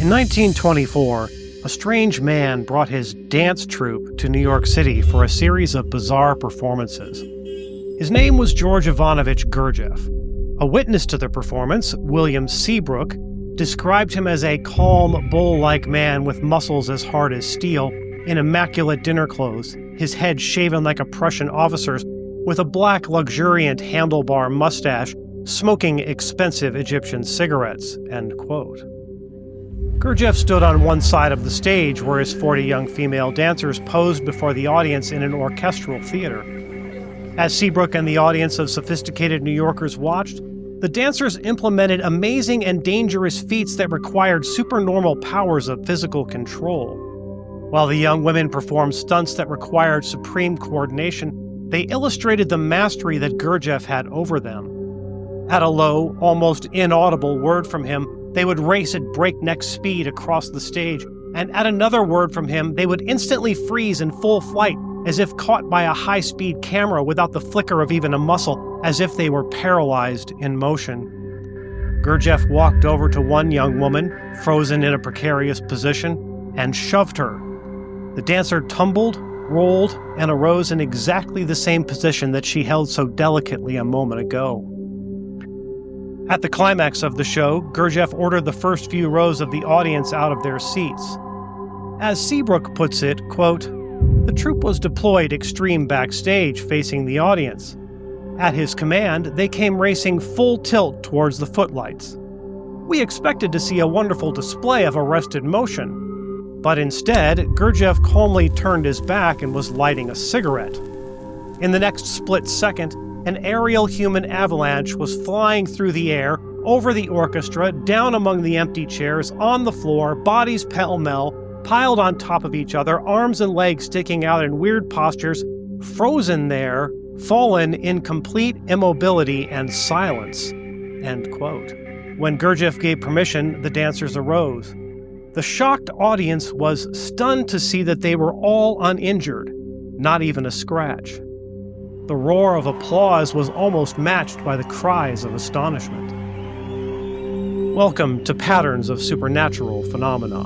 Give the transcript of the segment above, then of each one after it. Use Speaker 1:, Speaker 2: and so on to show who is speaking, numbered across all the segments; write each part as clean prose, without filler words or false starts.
Speaker 1: In 1924, a strange man brought his dance troupe to New York City for a series of bizarre performances. His name was George Ivanovich Gurdjieff. A witness to the performance, William Seabrook, described him as a calm, bull-like man with muscles as hard as steel, in immaculate dinner clothes, his head shaven like a Prussian officer's, with a black, luxuriant handlebar mustache, smoking expensive Egyptian cigarettes, end quote. Gurdjieff stood on one side of the stage where his 40 young female dancers posed before the audience in an orchestral theater. As Seabrook and the audience of sophisticated New Yorkers watched, the dancers implemented amazing and dangerous feats that required supernormal powers of physical control. While the young women performed stunts that required supreme coordination, they illustrated the mastery that Gurdjieff had over them. At a low, almost inaudible word from him, they would race at breakneck speed across the stage, and at another word from him, they would instantly freeze in full flight, as if caught by a high-speed camera without the flicker of even a muscle, as if they were paralyzed in motion. Gurdjieff walked over to one young woman, frozen in a precarious position, and shoved her. The dancer tumbled, rolled, and arose in exactly the same position that she held so delicately a moment ago. At the climax of the show, Gurdjieff ordered the first few rows of the audience out of their seats. As Seabrook puts it, quote, "The troupe was deployed extreme backstage facing the audience. At his command, they came racing full tilt towards the footlights. We expected to see a wonderful display of arrested motion, but instead, Gurdjieff calmly turned his back and was lighting a cigarette. In the next split second, an aerial human avalanche was flying through the air, over the orchestra, down among the empty chairs, on the floor, bodies pell-mell, piled on top of each other, arms and legs sticking out in weird postures, frozen there, fallen in complete immobility and silence," end quote. When Gurdjieff gave permission, the dancers arose. The shocked audience was stunned to see that they were all uninjured, not even a scratch. The roar of applause was almost matched by the cries of astonishment. Welcome to Patterns of Supernatural Phenomena.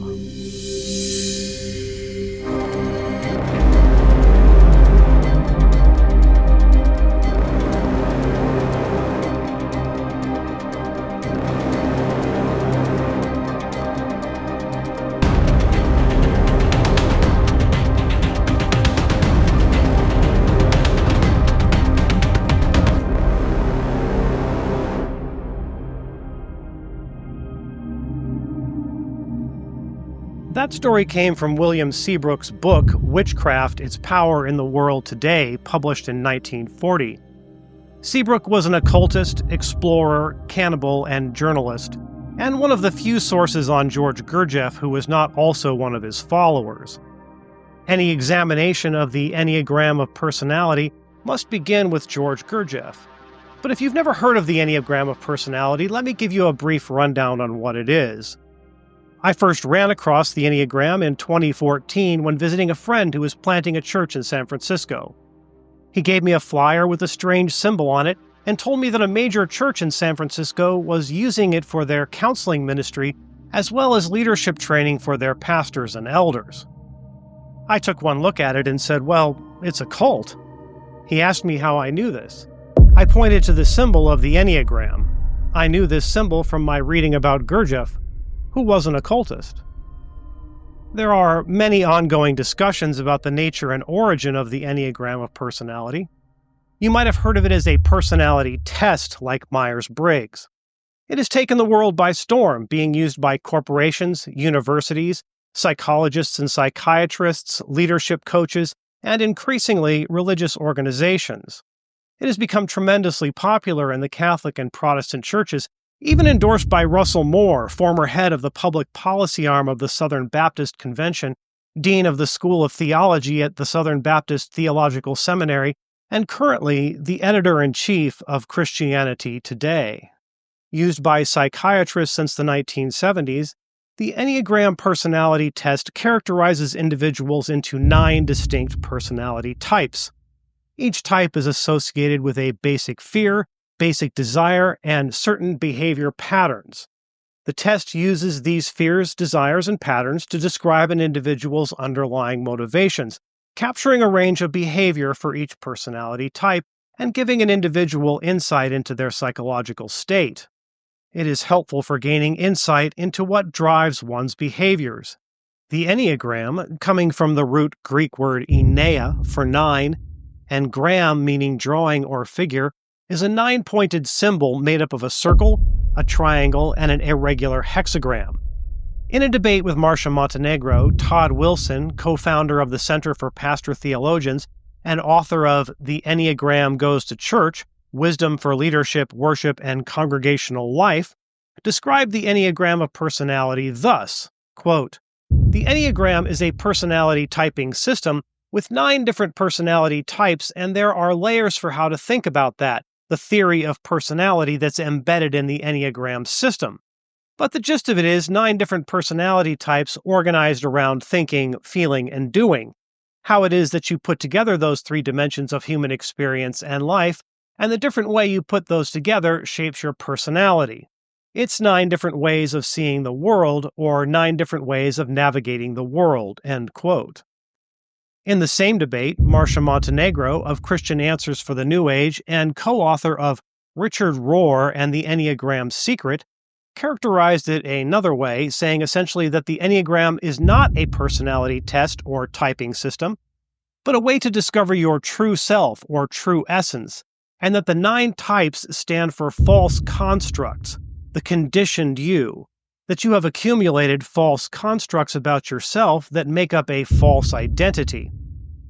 Speaker 1: That story came from William Seabrook's book, Witchcraft, Its Power in the World Today, published in 1940. Seabrook was an occultist, explorer, cannibal, and journalist, and one of the few sources on George Gurdjieff who was not also one of his followers. Any examination of the Enneagram of Personality must begin with George Gurdjieff. But if you've never heard of the Enneagram of Personality, let me give you a brief rundown on what it is. I first ran across the Enneagram in 2014 when visiting a friend who was planting a church in San Francisco. He gave me a flyer with a strange symbol on it and told me that a major church in San Francisco was using it for their counseling ministry as well as leadership training for their pastors and elders. I took one look at it and said, "Well, it's a cult." He asked me how I knew this. I pointed to the symbol of the Enneagram. I knew this symbol from my reading about Gurdjieff, who was an occultist. There are many ongoing discussions about the nature and origin of the Enneagram of Personality. You might have heard of it as a personality test like Myers-Briggs. It has taken the world by storm, being used by corporations, universities, psychologists and psychiatrists, leadership coaches, and increasingly religious organizations. It has become tremendously popular in the Catholic and Protestant churches, even endorsed by Russell Moore, former head of the public policy arm of the Southern Baptist Convention, dean of the School of Theology at the Southern Baptist Theological Seminary, and currently the editor-in-chief of Christianity Today. Used by psychiatrists since the 1970s, the Enneagram personality test characterizes individuals into 9 distinct personality types. Each type is associated with a basic fear, basic desire, and certain behavior patterns. The test uses these fears, desires, and patterns to describe an individual's underlying motivations, capturing a range of behavior for each personality type and giving an individual insight into their psychological state. It is helpful for gaining insight into what drives one's behaviors. The Enneagram, coming from the root Greek word enneia for 9, and gram meaning drawing or figure, is a 9-pointed symbol made up of a circle, a triangle, and an irregular hexagram. In a debate with Marcia Montenegro, Todd Wilson, co-founder of the Center for Pastor Theologians and author of The Enneagram Goes to Church, Wisdom for Leadership, Worship, and Congregational Life, described the Enneagram of Personality thus, quote, "The Enneagram is a personality typing system with 9 different personality types, and there are layers for how to think about that, the theory of personality that's embedded in the Enneagram system. But the gist of it is 9 different personality types organized around thinking, feeling, and doing. How it is that you put together those 3 dimensions of human experience and life, and the different way you put those together shapes your personality. It's 9 different ways of seeing the world, or 9 different ways of navigating the world," end quote. In the same debate, Marcia Montenegro of Christian Answers for the New Age and co-author of Richard Rohr and the Enneagram's Secret characterized it another way, saying essentially that the Enneagram is not a personality test or typing system, but a way to discover your true self or true essence, and that the 9 types stand for false constructs, the conditioned you, that you have accumulated false constructs about yourself that make up a false identity.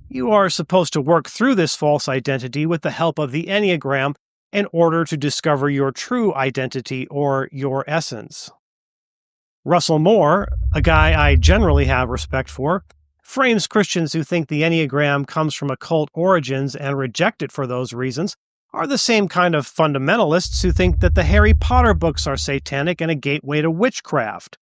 Speaker 1: You are supposed to work through this false identity with the help of the Enneagram in order to discover your true identity or your essence. Russell Moore, a guy I generally have respect for, frames Christians who think the Enneagram comes from occult origins and reject it for those reasons are the same kind of fundamentalists who think that the Harry Potter books are satanic and a gateway to witchcraft.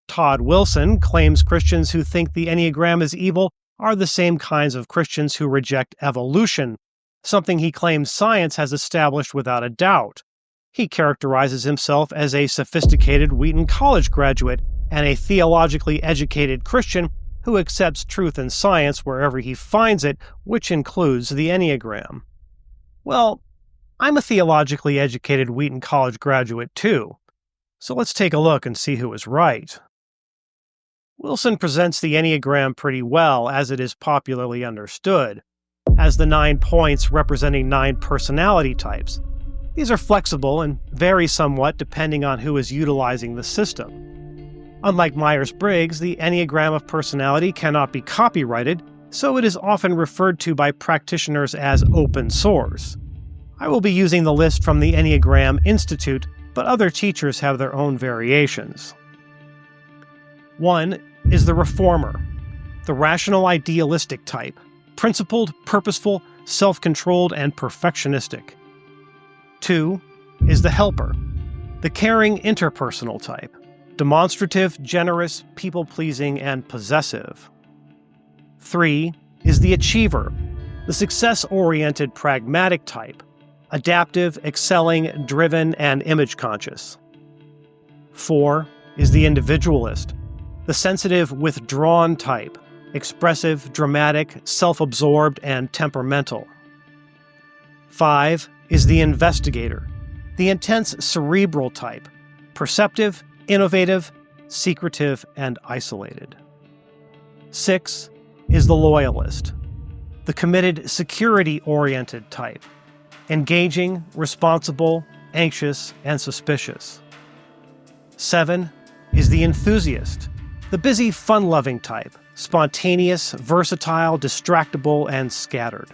Speaker 1: Todd Wilson claims Christians who think the Enneagram is evil are the same kinds of Christians who reject evolution, something he claims science has established without a doubt. He characterizes himself as a sophisticated Wheaton College graduate and a theologically educated Christian who accepts truth in science wherever he finds it, which includes the Enneagram. Well, I'm a theologically educated Wheaton College graduate too, so let's take a look and see who is right. Wilson presents the Enneagram pretty well as it is popularly understood, as the 9 points representing 9 personality types. These are flexible and vary somewhat depending on who is utilizing the system. Unlike Myers-Briggs, the Enneagram of Personality cannot be copyrighted, so it is often referred to by practitioners as open source. I will be using the list from the Enneagram Institute, but other teachers have their own variations. 1 is the reformer, the rational idealistic type, principled, purposeful, self-controlled, and perfectionistic. 2 is the helper, the caring interpersonal type, demonstrative, generous, people-pleasing, and possessive. 3 is the achiever, the success-oriented pragmatic type, adaptive, excelling, driven, and image-conscious. 4 is the individualist, the sensitive, withdrawn type, expressive, dramatic, self-absorbed, and temperamental. 5 is the investigator, the intense cerebral type, perceptive, innovative, secretive, and isolated. 6 is the loyalist, the committed, security-oriented type, engaging, responsible, anxious, and suspicious. 7 is the enthusiast, the busy, fun-loving type, spontaneous, versatile, distractible, and scattered.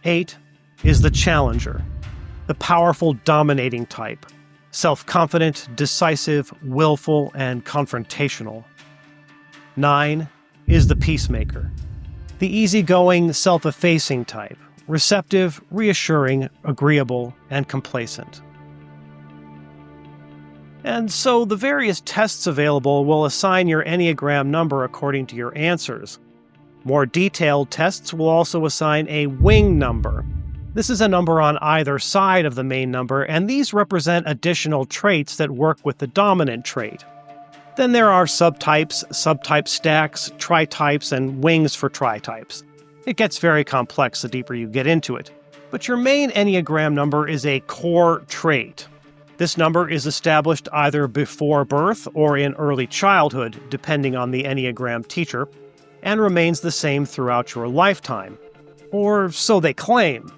Speaker 1: 8 is the challenger, the powerful, dominating type, self-confident, decisive, willful, and confrontational. 9 is the peacemaker, the easygoing, self-effacing type, receptive, reassuring, agreeable, and complacent. And so the various tests available will assign your Enneagram number according to your answers. More detailed tests will also assign a wing number. This is a number on either side of the main number, and these represent additional traits that work with the dominant trait. Then there are subtypes, subtype stacks, tritypes, and wings for tritypes. It gets very complex the deeper you get into it. But your main Enneagram number is a core trait. This number is established either before birth or in early childhood, depending on the Enneagram teacher, and remains the same throughout your lifetime. Or so they claim.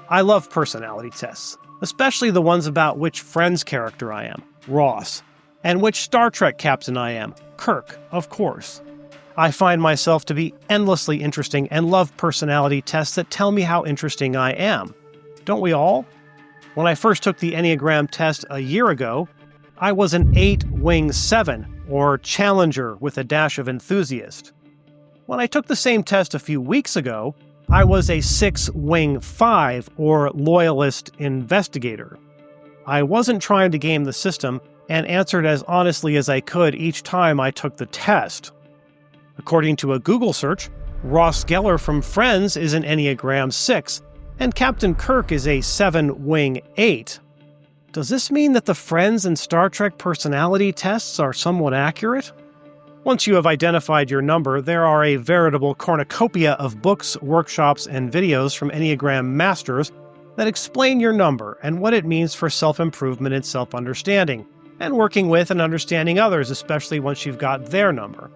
Speaker 1: I love personality tests, especially the ones about which Friends character I am, Ross, and which Star Trek captain I am, Kirk, of course. I find myself to be endlessly interesting and love personality tests that tell me how interesting I am. Don't we all? When I first took the Enneagram test a year ago, I was an 8-wing-7, or challenger with a dash of enthusiast. When I took the same test a few weeks ago, I was a 6-wing-5, or loyalist investigator. I wasn't trying to game the system and answered as honestly as I could each time I took the test. According to a Google search, Ross Geller from Friends is an Enneagram 6, and Captain Kirk is a 7-wing-8. Does this mean that the Friends and Star Trek personality tests are somewhat accurate? Once you have identified your number, there are a veritable cornucopia of books, workshops, and videos from Enneagram masters that explain your number and what it means for self-improvement and self-understanding, and working with and understanding others, especially once you've got their number.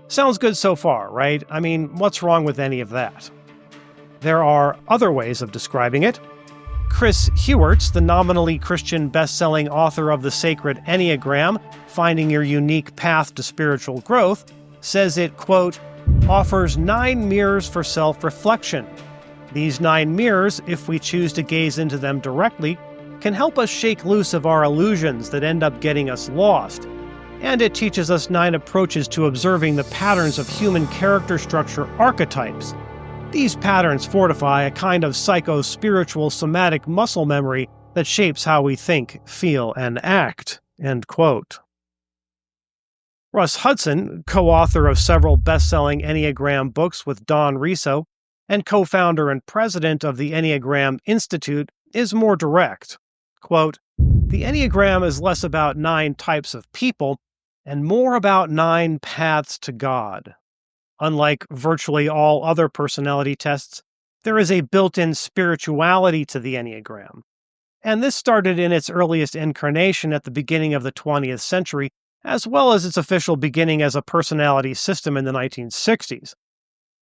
Speaker 1: Sounds good so far, right? I mean, what's wrong with any of that? There are other ways of describing it. Chris Hewerts, the nominally Christian best-selling author of The Sacred Enneagram, Finding Your Unique Path to Spiritual Growth, says it, quote, offers 9 mirrors for self-reflection. These 9 mirrors, if we choose to gaze into them directly, can help us shake loose of our illusions that end up getting us lost. And it teaches us 9 approaches to observing the patterns of human character structure archetypes. These patterns fortify a kind of psycho-spiritual somatic muscle memory that shapes how we think, feel, and act. End quote. Russ Hudson, co-author of several best-selling Enneagram books with Don Riso, and co-founder and president of the Enneagram Institute, is more direct. Quote, the Enneagram is less about 9 types of people and more about 9 paths to God. Unlike virtually all other personality tests, there is a built-in spirituality to the Enneagram. And this started in its earliest incarnation at the beginning of the 20th century, as well as its official beginning as a personality system in the 1960s.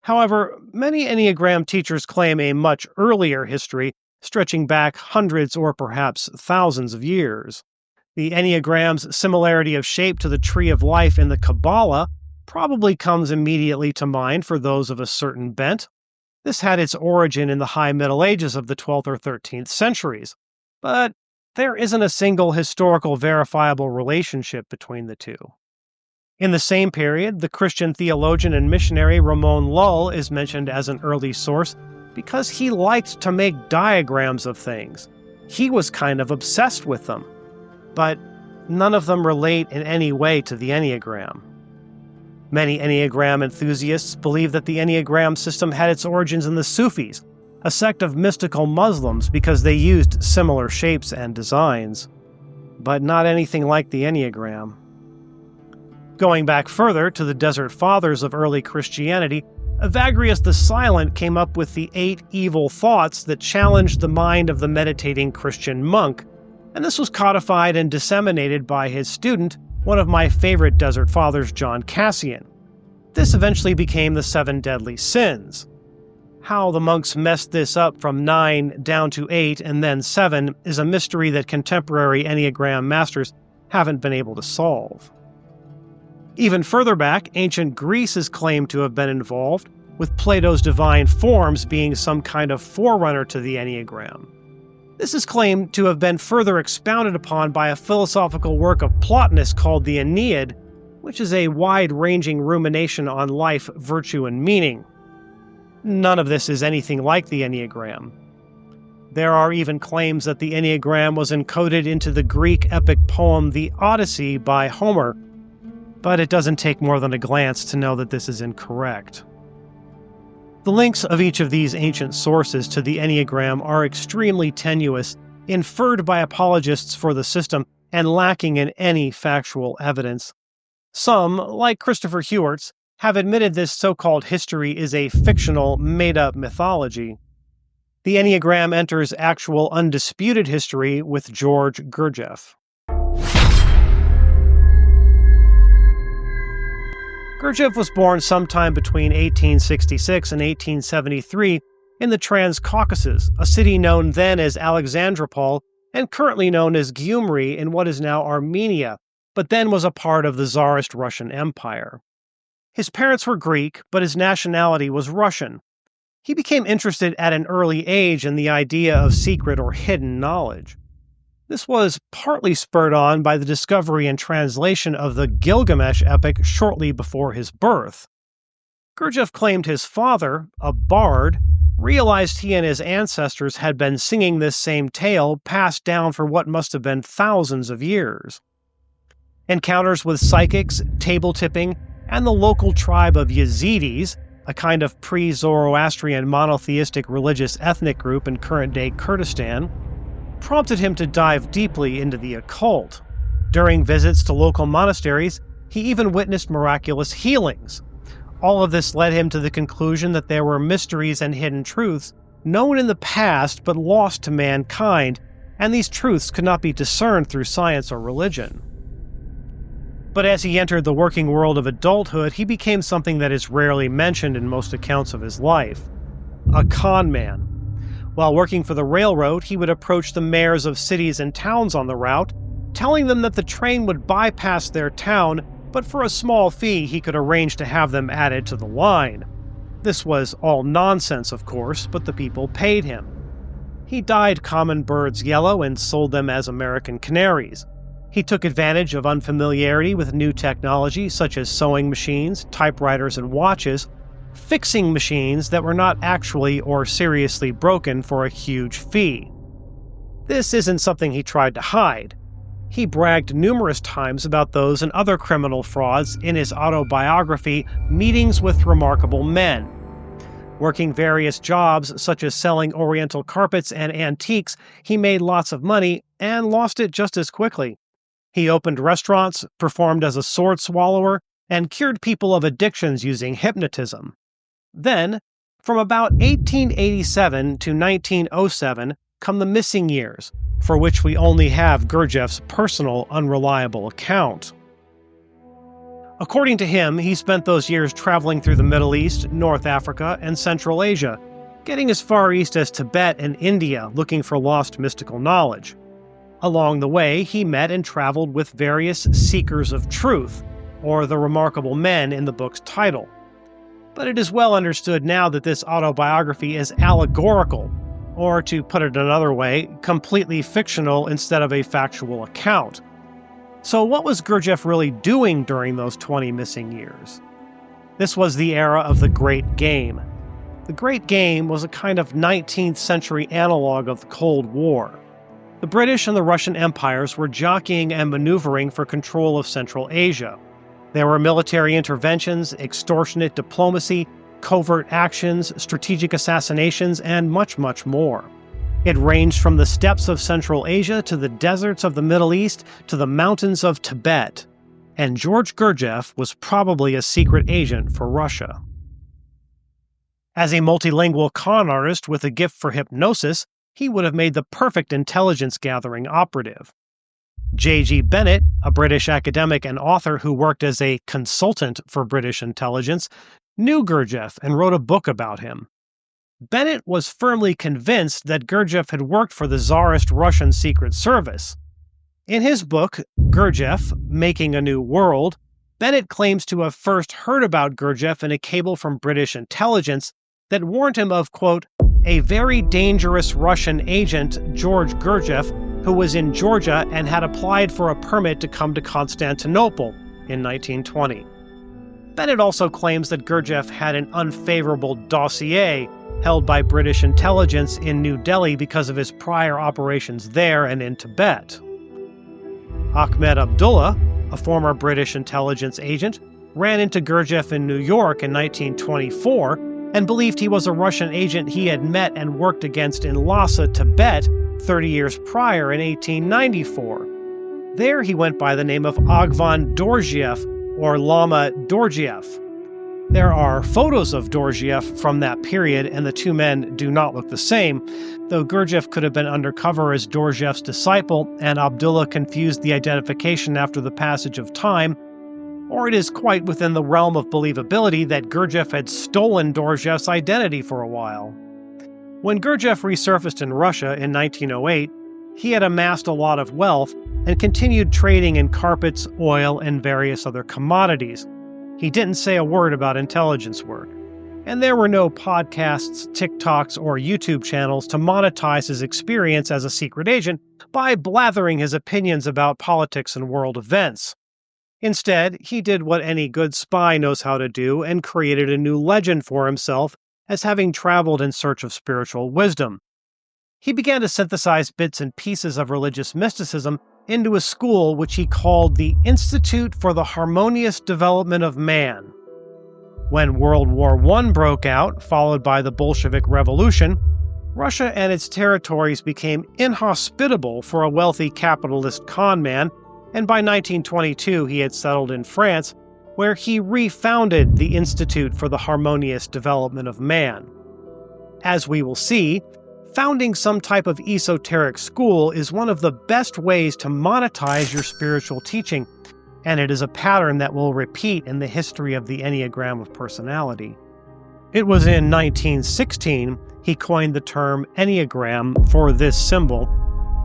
Speaker 1: However, many Enneagram teachers claim a much earlier history, stretching back hundreds or perhaps thousands of years. The Enneagram's similarity of shape to the Tree of Life in the Kabbalah probably comes immediately to mind for those of a certain bent. This had its origin in the High Middle Ages of the 12th or 13th centuries, but there isn't a single historical verifiable relationship between the two. In the same period, the Christian theologian and missionary Ramon Lull is mentioned as an early source because he liked to make diagrams of things. He was kind of obsessed with them, but none of them relate in any way to the Enneagram. Many Enneagram enthusiasts believe that the Enneagram system had its origins in the Sufis, a sect of mystical Muslims, because they used similar shapes and designs, but not anything like the Enneagram. Going back further to the Desert Fathers of early Christianity, Evagrius the Silent came up with the 8 evil thoughts that challenged the mind of the meditating Christian monk, and this was codified and disseminated by his student, one of my favorite Desert Fathers, John Cassian. This eventually became the 7 deadly sins. How the monks messed this up from 9 down to 8 and then 7 is a mystery that contemporary Enneagram masters haven't been able to solve. Even further back, ancient Greece is claimed to have been involved, with Plato's divine forms being some kind of forerunner to the Enneagram. This is claimed to have been further expounded upon by a philosophical work of Plotinus called the Aeneid, which is a wide-ranging rumination on life, virtue, and meaning. None of this is anything like the Enneagram. There are even claims that the Enneagram was encoded into the Greek epic poem The Odyssey by Homer, but it doesn't take more than a glance to know that this is incorrect. The links of each of these ancient sources to the Enneagram are extremely tenuous, inferred by apologists for the system, and lacking in any factual evidence. Some, like Christopher Hewarts, have admitted this so-called history is a fictional, made-up mythology. The Enneagram enters actual undisputed history with George Gurdjieff. Gurdjieff was born sometime between 1866 and 1873 in the Transcaucasus, a city known then as Alexandropol and currently known as Gyumri in what is now Armenia, but then was a part of the Tsarist Russian Empire. His parents were Greek, but his nationality was Russian. He became interested at an early age in the idea of secret or hidden knowledge. This was partly spurred on by the discovery and translation of the Gilgamesh epic shortly before his birth. Gurdjieff claimed his father, a bard, realized he and his ancestors had been singing this same tale passed down for what must have been thousands of years. Encounters with psychics, table tipping, and the local tribe of Yazidis, a kind of pre-Zoroastrian monotheistic religious ethnic group in current-day Kurdistan, prompted him to dive deeply into the occult. During visits to local monasteries, he even witnessed miraculous healings. All of this led him to the conclusion that there were mysteries and hidden truths known in the past but lost to mankind, and these truths could not be discerned through science or religion. But as he entered the working world of adulthood, he became something that is rarely mentioned in most accounts of his life: a con man. While working for the railroad, he would approach the mayors of cities and towns on the route, telling them that the train would bypass their town, but for a small fee he could arrange to have them added to the line. This was all nonsense, of course, but the people paid him. He dyed common birds yellow and sold them as American canaries. He took advantage of unfamiliarity with new technology such as sewing machines, typewriters, and watches, fixing machines that were not actually or seriously broken for a huge fee. This isn't something he tried to hide. He bragged numerous times about those and other criminal frauds in his autobiography, Meetings with Remarkable Men. Working various jobs such as selling oriental carpets and antiques, he made lots of money and lost it just as quickly. He opened restaurants, performed as a sword swallower, and cured people of addictions using hypnotism. Then, from about 1887 to 1907 come the missing years, for which we only have Gurdjieff's personal, unreliable account. According to him, he spent those years traveling through the Middle East, North Africa, and Central Asia, getting as far east as Tibet and India looking for lost mystical knowledge. Along the way, he met and traveled with various seekers of truth, or the remarkable men in the book's title. But it is well understood now that this autobiography is allegorical, or to put it another way, completely fictional instead of a factual account. So what was Gurdjieff really doing during those 20 missing years? This was the era of the Great Game. The Great Game was a kind of 19th century analog of the Cold War. The British and the Russian empires were jockeying and maneuvering for control of Central Asia. There were military interventions, extortionate diplomacy, covert actions, strategic assassinations, and much, much more. It ranged from the steppes of Central Asia to the deserts of the Middle East to the mountains of Tibet. And George Gurdjieff was probably a secret agent for Russia. As a multilingual con artist with a gift for hypnosis, he would have made the perfect intelligence-gathering operative. J.G. Bennett, a British academic and author who worked as a consultant for British intelligence, knew Gurdjieff and wrote a book about him. Bennett was firmly convinced that Gurdjieff had worked for the Tsarist Russian Secret Service. In his book, Gurdjieff, Making a New World, Bennett claims to have first heard about Gurdjieff in a cable from British intelligence that warned him of, quote, a very dangerous Russian agent, George Gurdjieff, who was in Georgia and had applied for a permit to come to Constantinople in 1920. Bennett also claims that Gurdjieff had an unfavorable dossier held by British intelligence in New Delhi because of his prior operations there and in Tibet. Ahmed Abdullah, a former British intelligence agent, ran into Gurdjieff in New York in 1924 and believed he was a Russian agent he had met and worked against in Lhasa, Tibet, 30 years prior in 1894. There he went by the name of Agvan Dorjieff, or Lama Dorjieff. There are photos of Dorjieff from that period, and the two men do not look the same, though Gurdjieff could have been undercover as Dorjieff's disciple, and Abdullah confused the identification after the passage of time, or it is quite within the realm of believability that Gurdjieff had stolen Dorjieff's identity for a while. When Gurdjieff resurfaced in Russia in 1908, he had amassed a lot of wealth and continued trading in carpets, oil, and various other commodities. He didn't say a word about intelligence work. And there were no podcasts, TikToks, or YouTube channels to monetize his experience as a secret agent by blathering his opinions about politics and world events. Instead, he did what any good spy knows how to do and created a new legend for himself as having traveled in search of spiritual wisdom. He began to synthesize bits and pieces of religious mysticism into a school which he called the Institute for the Harmonious Development of Man. When World War I broke out, followed by the Bolshevik Revolution, Russia and its territories became inhospitable for a wealthy capitalist conman, and by 1922 he had settled in France, where he refounded the Institute for the Harmonious Development of Man. As we will see, founding some type of esoteric school is one of the best ways to monetize your spiritual teaching, and it is a pattern that will repeat in the history of the Enneagram of Personality. It was in 1916 he coined the term Enneagram for this symbol,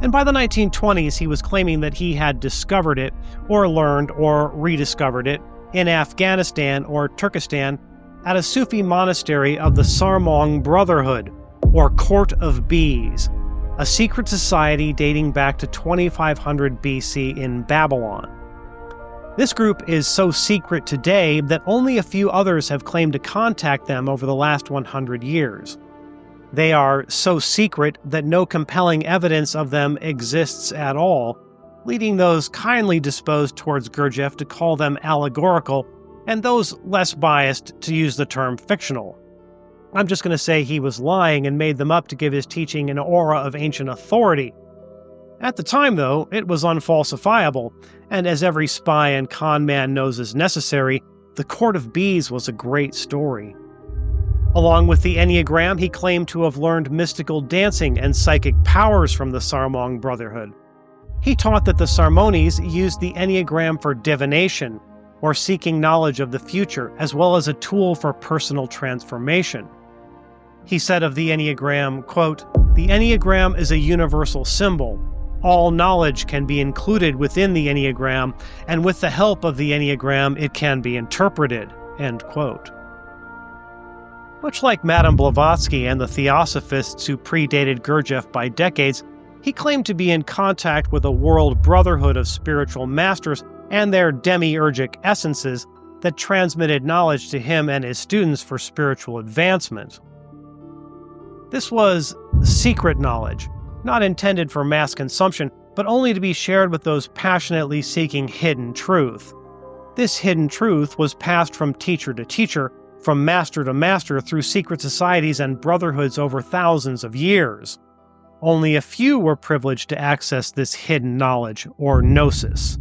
Speaker 1: and by the 1920s he was claiming that he had discovered it, or learned or rediscovered it, in Afghanistan or Turkestan at a Sufi monastery of the Sarmong Brotherhood, or Court of Bees, a secret society dating back to 2500 BC in Babylon. This group is so secret today that only a few others have claimed to contact them over the last 100 years. They are so secret that no compelling evidence of them exists at all, leading those kindly disposed towards Gurdjieff to call them allegorical, and those less biased to use the term fictional. I'm just going to say he was lying and made them up to give his teaching an aura of ancient authority. At the time, though, it was unfalsifiable, and as every spy and con man knows is necessary, the Court of Bees was a great story. Along with the Enneagram, he claimed to have learned mystical dancing and psychic powers from the Sarmong Brotherhood. He taught that the Sarmonis used the Enneagram for divination, or seeking knowledge of the future, as well as a tool for personal transformation. He said of the Enneagram, quote, "The Enneagram is a universal symbol. All knowledge can be included within the Enneagram, and with the help of the Enneagram, it can be interpreted," end quote. Much like Madame Blavatsky and the Theosophists who predated Gurdjieff by decades, he claimed to be in contact with a world brotherhood of spiritual masters and their demiurgic essences that transmitted knowledge to him and his students for spiritual advancement. This was secret knowledge, not intended for mass consumption, but only to be shared with those passionately seeking hidden truth. This hidden truth was passed from teacher to teacher, from master to master through secret societies and brotherhoods over thousands of years. Only a few were privileged to access this hidden knowledge, or gnosis.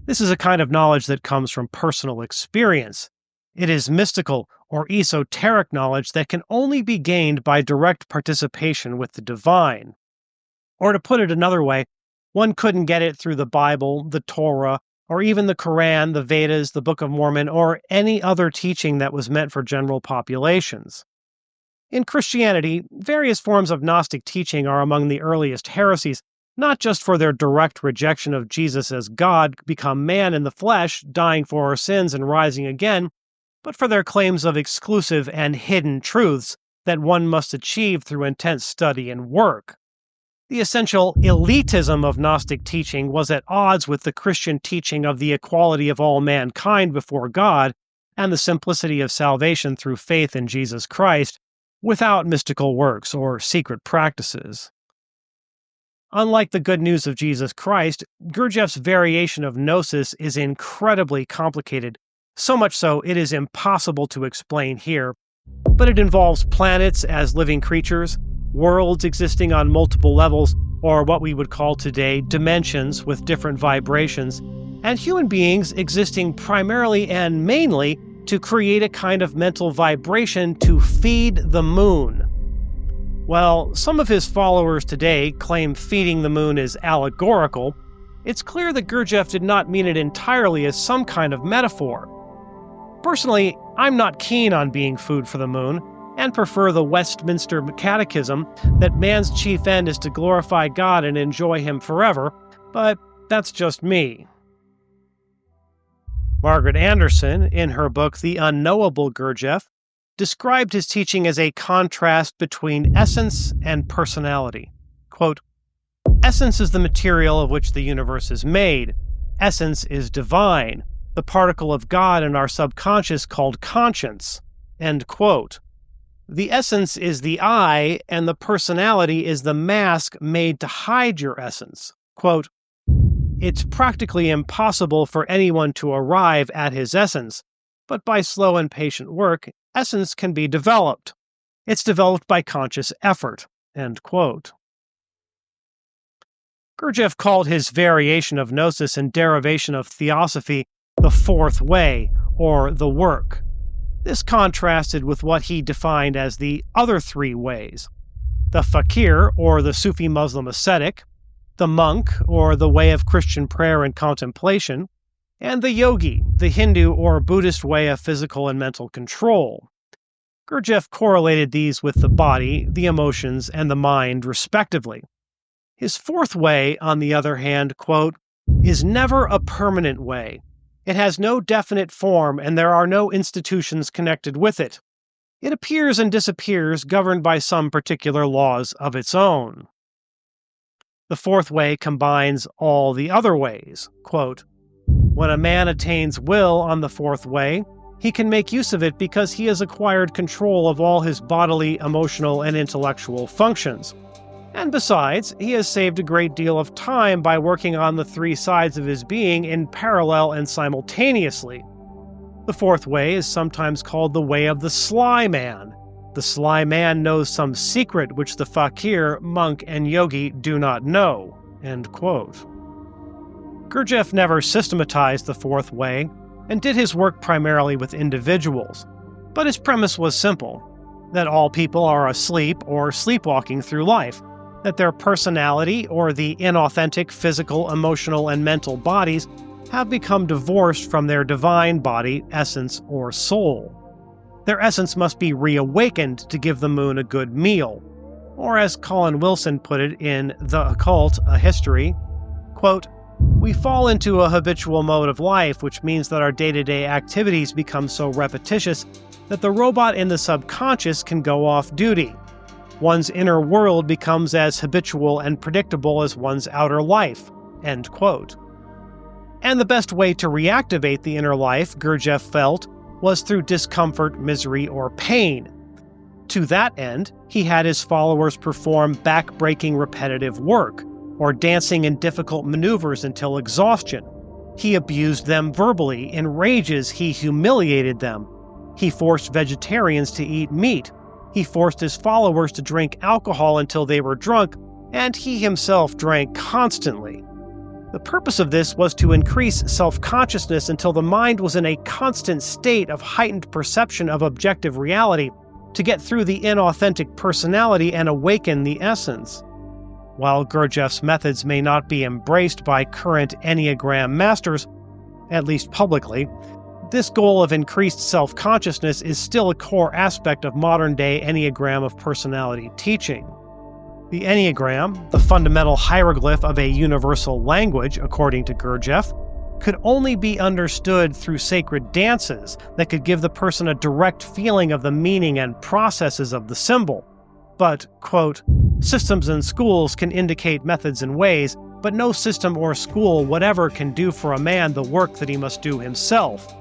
Speaker 1: This is a kind of knowledge that comes from personal experience. It is mystical or esoteric knowledge that can only be gained by direct participation with the divine. Or to put it another way, one couldn't get it through the Bible, the Torah, or even the Quran, the Vedas, the Book of Mormon, or any other teaching that was meant for general populations. In Christianity, various forms of Gnostic teaching are among the earliest heresies, not just for their direct rejection of Jesus as God become man in the flesh, dying for our sins and rising again, but for their claims of exclusive and hidden truths that one must achieve through intense study and work. The essential elitism of Gnostic teaching was at odds with the Christian teaching of the equality of all mankind before God and the simplicity of salvation through faith in Jesus Christ, without mystical works or secret practices. Unlike the good news of Jesus Christ, Gurdjieff's variation of gnosis is incredibly complicated, so much so it is impossible to explain here, but it involves planets as living creatures, worlds existing on multiple levels, or what we would call today dimensions with different vibrations, and human beings existing primarily and mainly to create a kind of mental vibration to feed the moon. While some of his followers today claim feeding the moon is allegorical, it's clear that Gurdjieff did not mean it entirely as some kind of metaphor. Personally, I'm not keen on being food for the moon, and prefer the Westminster Catechism that man's chief end is to glorify God and enjoy Him forever, but that's just me. Margaret Anderson, in her book The Unknowable Gurdjieff, described his teaching as a contrast between essence and personality. Quote, "Essence is the material of which the universe is made. Essence is divine, the particle of God in our subconscious called conscience." End quote. The essence is the I, and the personality is the mask made to hide your essence. Quote, "It's practically impossible for anyone to arrive at his essence, but by slow and patient work, essence can be developed. It's developed by conscious effort." End quote. Gurdjieff called his variation of gnosis and derivation of theosophy the fourth way, or the work. This contrasted with what he defined as the other three ways: the fakir, or the Sufi Muslim ascetic, the monk, or the way of Christian prayer and contemplation, and the yogi, the Hindu or Buddhist way of physical and mental control. Gurdjieff correlated these with the body, the emotions, and the mind, respectively. His fourth way, on the other hand, quote, "is never a permanent way. It has no definite form, and there are no institutions connected with it. It appears and disappears, governed by some particular laws of its own." The fourth way combines all the other ways. Quote, "When a man attains will on the fourth way, he can make use of it because he has acquired control of all his bodily, emotional, and intellectual functions. And besides, he has saved a great deal of time by working on the three sides of his being in parallel and simultaneously. The fourth way is sometimes called the way of the sly man. The sly man knows some secret which the fakir, monk, and yogi do not know." End quote. Gurdjieff never systematized the fourth way and did his work primarily with individuals, but his premise was simple: that all people are asleep or sleepwalking through life, that their personality, or the inauthentic physical, emotional, and mental bodies, have become divorced from their divine body, essence, or soul. Their essence must be reawakened to give the moon a good meal. Or as Colin Wilson put it in The Occult, A History, quote, "We fall into a habitual mode of life, which means that our day-to-day activities become so repetitious that the robot in the subconscious can go off duty. One's inner world becomes as habitual and predictable as one's outer life." End quote. And the best way to reactivate the inner life, Gurdjieff felt, was through discomfort, misery, or pain. To that end, he had his followers perform back-breaking repetitive work, or dancing in difficult maneuvers until exhaustion. He abused them verbally. In rages, he humiliated them. He forced vegetarians to eat meat. He forced his followers to drink alcohol until they were drunk, and he himself drank constantly. The purpose of this was to increase self-consciousness until the mind was in a constant state of heightened perception of objective reality, to get through the inauthentic personality and awaken the essence. While Gurdjieff's methods may not be embraced by current Enneagram masters, at least publicly, this goal of increased self-consciousness is still a core aspect of modern-day Enneagram of Personality teaching. The Enneagram, the fundamental hieroglyph of a universal language, according to Gurdjieff, could only be understood through sacred dances that could give the person a direct feeling of the meaning and processes of the symbol. But, quote, "systems and schools can indicate methods and ways, but no system or school whatever can do for a man the work that he must do himself.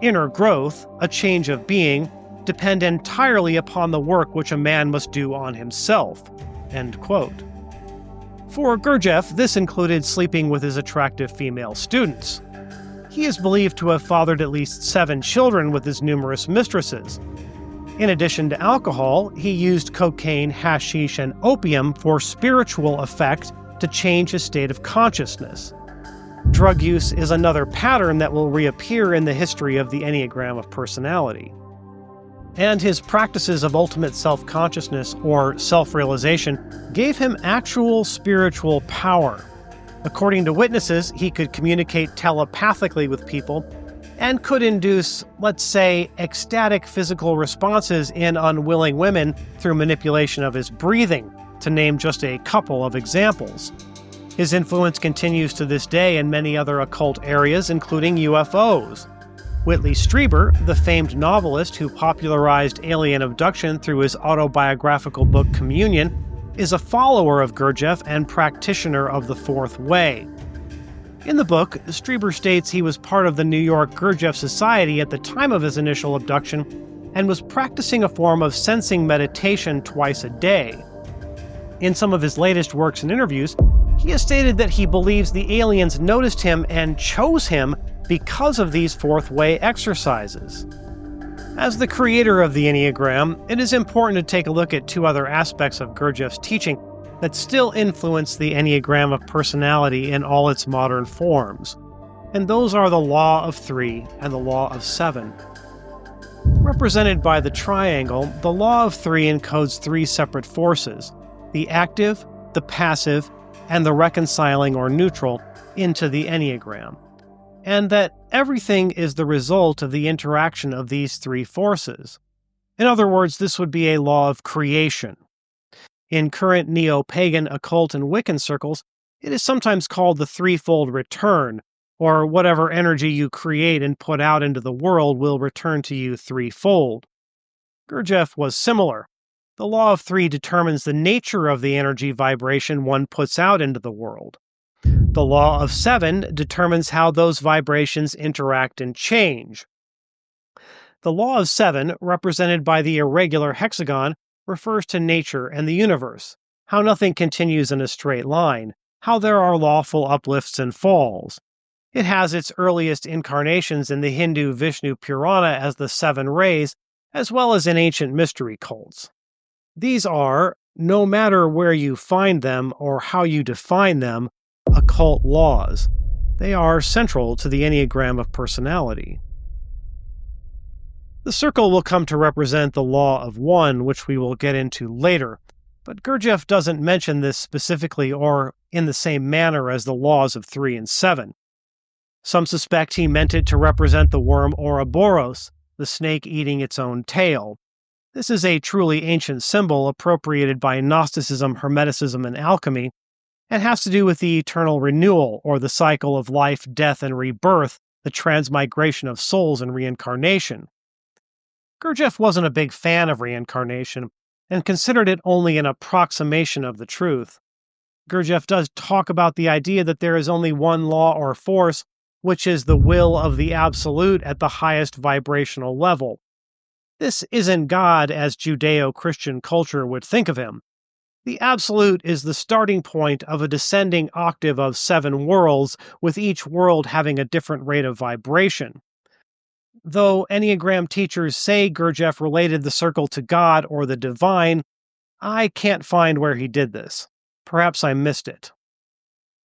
Speaker 1: Inner growth, a change of being, depend entirely upon the work which a man must do on himself." End quote. For Gurdjieff, this included sleeping with his attractive female students. He is believed to have fathered at least 7 children with his numerous mistresses. In addition to alcohol, he used cocaine, hashish, and opium for spiritual effect to change his state of consciousness. Drug use is another pattern that will reappear in the history of the Enneagram of Personality. And his practices of ultimate self-consciousness or self-realization gave him actual spiritual power. According to witnesses, he could communicate telepathically with people and could induce, let's say, ecstatic physical responses in unwilling women through manipulation of his breathing, to name just a couple of examples. His influence continues to this day in many other occult areas, including UFOs. Whitley Strieber, the famed novelist who popularized alien abduction through his autobiographical book Communion, is a follower of Gurdjieff and practitioner of the Fourth Way. In the book, Strieber states he was part of the New York Gurdjieff Society at the time of his initial abduction and was practicing a form of sensing meditation twice a day. In some of his latest works and interviews, he has stated that he believes the aliens noticed him and chose him because of these Fourth Way exercises. As the creator of the Enneagram, it is important to take a look at two other aspects of Gurdjieff's teaching that still influence the Enneagram of Personality in all its modern forms, and those are the Law of Three and the Law of Seven. Represented by the triangle, the Law of Three encodes three separate forces: the active, the passive, and the reconciling or neutral into the Enneagram, and that everything is the result of the interaction of these three forces. In other words, this would be a law of creation. In current neo-pagan, occult, and Wiccan circles, it is sometimes called the threefold return, or whatever energy you create and put out into the world will return to you threefold. Gurdjieff was similar. The law of three determines the nature of the energy vibration one puts out into the world. The law of seven determines how those vibrations interact and change. The law of seven, represented by the irregular hexagon, refers to nature and the universe, how nothing continues in a straight line, how there are lawful uplifts and falls. It has its earliest incarnations in the Hindu Vishnu Purana as the seven rays, as well as in ancient mystery cults. These are, no matter where you find them or how you define them, occult laws. They are central to the Enneagram of Personality. The circle will come to represent the law of one, which we will get into later, but Gurdjieff doesn't mention this specifically or in the same manner as the laws of 3 and 7. Some suspect he meant it to represent the worm Ouroboros, the snake eating its own tail. This is a truly ancient symbol appropriated by Gnosticism, Hermeticism, and alchemy, and has to do with the eternal renewal, or the cycle of life, death, and rebirth, the transmigration of souls and reincarnation. Gurdjieff wasn't a big fan of reincarnation, and considered it only an approximation of the truth. Gurdjieff does talk about the idea that there is only one law or force, which is the will of the Absolute at the highest vibrational level. This isn't God as Judeo-Christian culture would think of him. The Absolute is the starting point of a descending octave of 7 worlds, with each world having a different rate of vibration. Though Enneagram teachers say Gurdjieff related the circle to God or the divine, I can't find where he did this. Perhaps I missed it.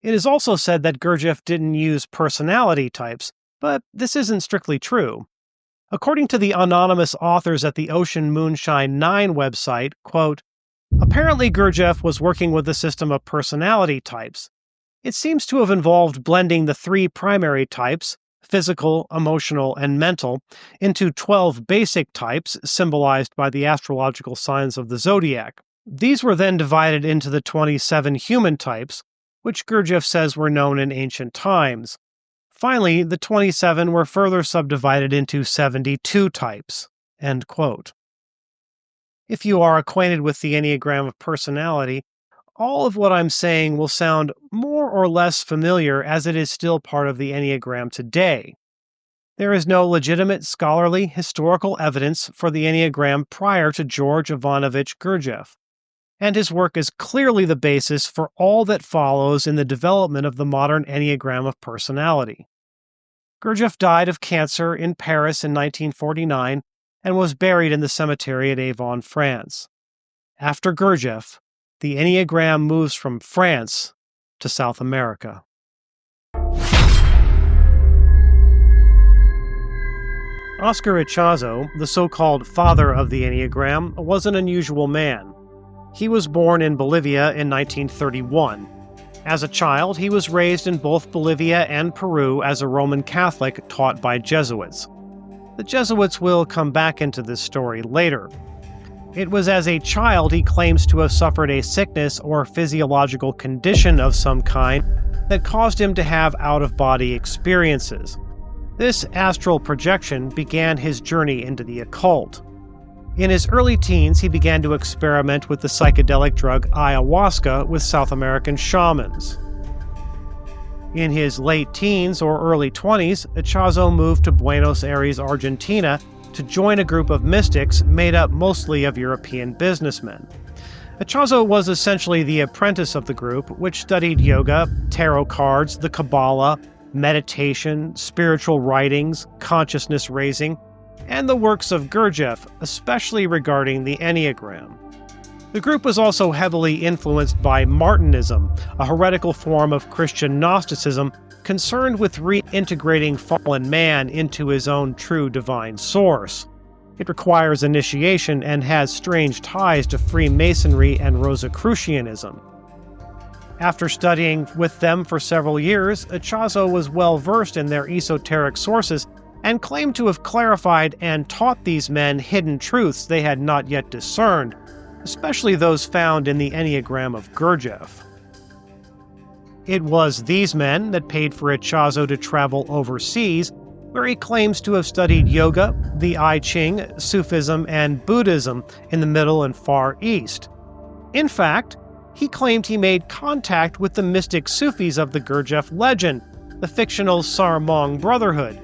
Speaker 1: It is also said that Gurdjieff didn't use personality types, but this isn't strictly true. According to the anonymous authors at the Ocean Moonshine 9 website, quote, apparently Gurdjieff was working with a system of personality types. It seems to have involved blending the 3 primary types, physical, emotional, and mental, into 12 basic types symbolized by the astrological signs of the zodiac. These were then divided into the 27 human types, which Gurdjieff says were known in ancient times. Finally, the 27 were further subdivided into 72 types. End quote. If you are acquainted with the Enneagram of Personality, all of what I'm saying will sound more or less familiar as it is still part of the Enneagram today. There is no legitimate scholarly historical evidence for the Enneagram prior to George Ivanovich Gurdjieff, and his work is clearly the basis for all that follows in the development of the modern Enneagram of Personality. Gurdjieff died of cancer in Paris in 1949, and was buried in the cemetery at Avon, France. After Gurdjieff, the Enneagram moves from France to South America. Oscar Ichazo, the so-called father of the Enneagram, was an unusual man. He was born in Bolivia in 1931. As a child, he was raised in both Bolivia and Peru as a Roman Catholic taught by Jesuits. The Jesuits will come back into this story later. It was as a child he claims to have suffered a sickness or physiological condition of some kind that caused him to have out-of-body experiences. This astral projection began his journey into the occult. In his early teens, he began to experiment with the psychedelic drug ayahuasca with South American shamans. In his late teens or early 20s, Ichazo moved to Buenos Aires, Argentina, to join a group of mystics made up mostly of European businessmen. Ichazo was essentially the apprentice of the group, which studied yoga, tarot cards, the Kabbalah, meditation, spiritual writings, consciousness raising, and the works of Gurdjieff, especially regarding the Enneagram. The group was also heavily influenced by Martinism, a heretical form of Christian Gnosticism concerned with reintegrating fallen man into his own true divine source. It requires initiation and has strange ties to Freemasonry and Rosicrucianism. After studying with them for several years, Ichazo was well versed in their esoteric sources and claimed to have clarified and taught these men hidden truths they had not yet discerned, especially those found in the Enneagram of Gurdjieff. It was these men that paid for Ichazo to travel overseas, where he claims to have studied yoga, the I Ching, Sufism, and Buddhism in the Middle and Far East. In fact, he claimed he made contact with the mystic Sufis of the Gurdjieff legend, the fictional Sarmong Brotherhood.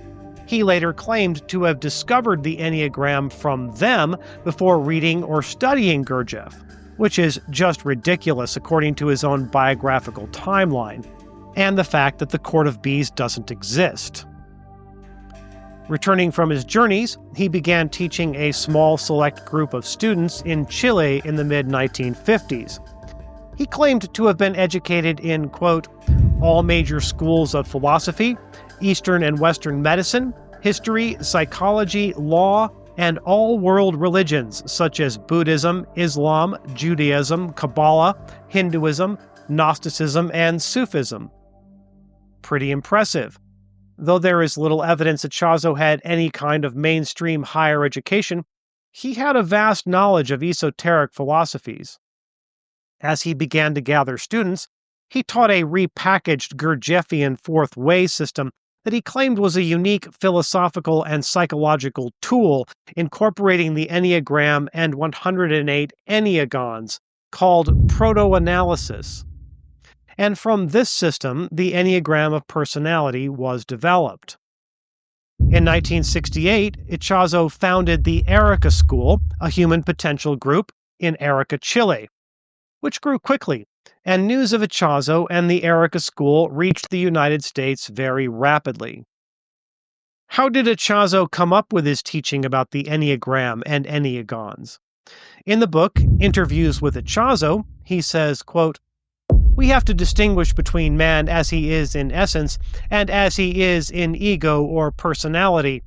Speaker 1: He later claimed to have discovered the Enneagram from them before reading or studying Gurdjieff, which is just ridiculous according to his own biographical timeline, and the fact that the Court of Bees doesn't exist. Returning from his journeys, he began teaching a small select group of students in Chile in the mid-1950s. He claimed to have been educated in, quote, all major schools of philosophy, Eastern and Western medicine, history, psychology, law, and all world religions such as Buddhism, Islam, Judaism, Kabbalah, Hinduism, Gnosticism, and Sufism. Pretty impressive. Though there is little evidence Ichazo had any kind of mainstream higher education, he had a vast knowledge of esoteric philosophies. As he began to gather students, he taught a repackaged Gurdjieffian fourth way system that he claimed was a unique philosophical and psychological tool incorporating the Enneagram and 108 Enneagons, called proto-analysis. And from this system, the Enneagram of Personality was developed. In 1968, Ichazo founded the Erica School, a human potential group, in Arica, Chile, which grew quickly, and news of Ichazo and the Erica School reached the United States very rapidly. How did Ichazo come up with his teaching about the Enneagram and Enneagons? In the book, Interviews with Ichazo, he says, quote, we have to distinguish between man as he is in essence and as he is in ego or personality.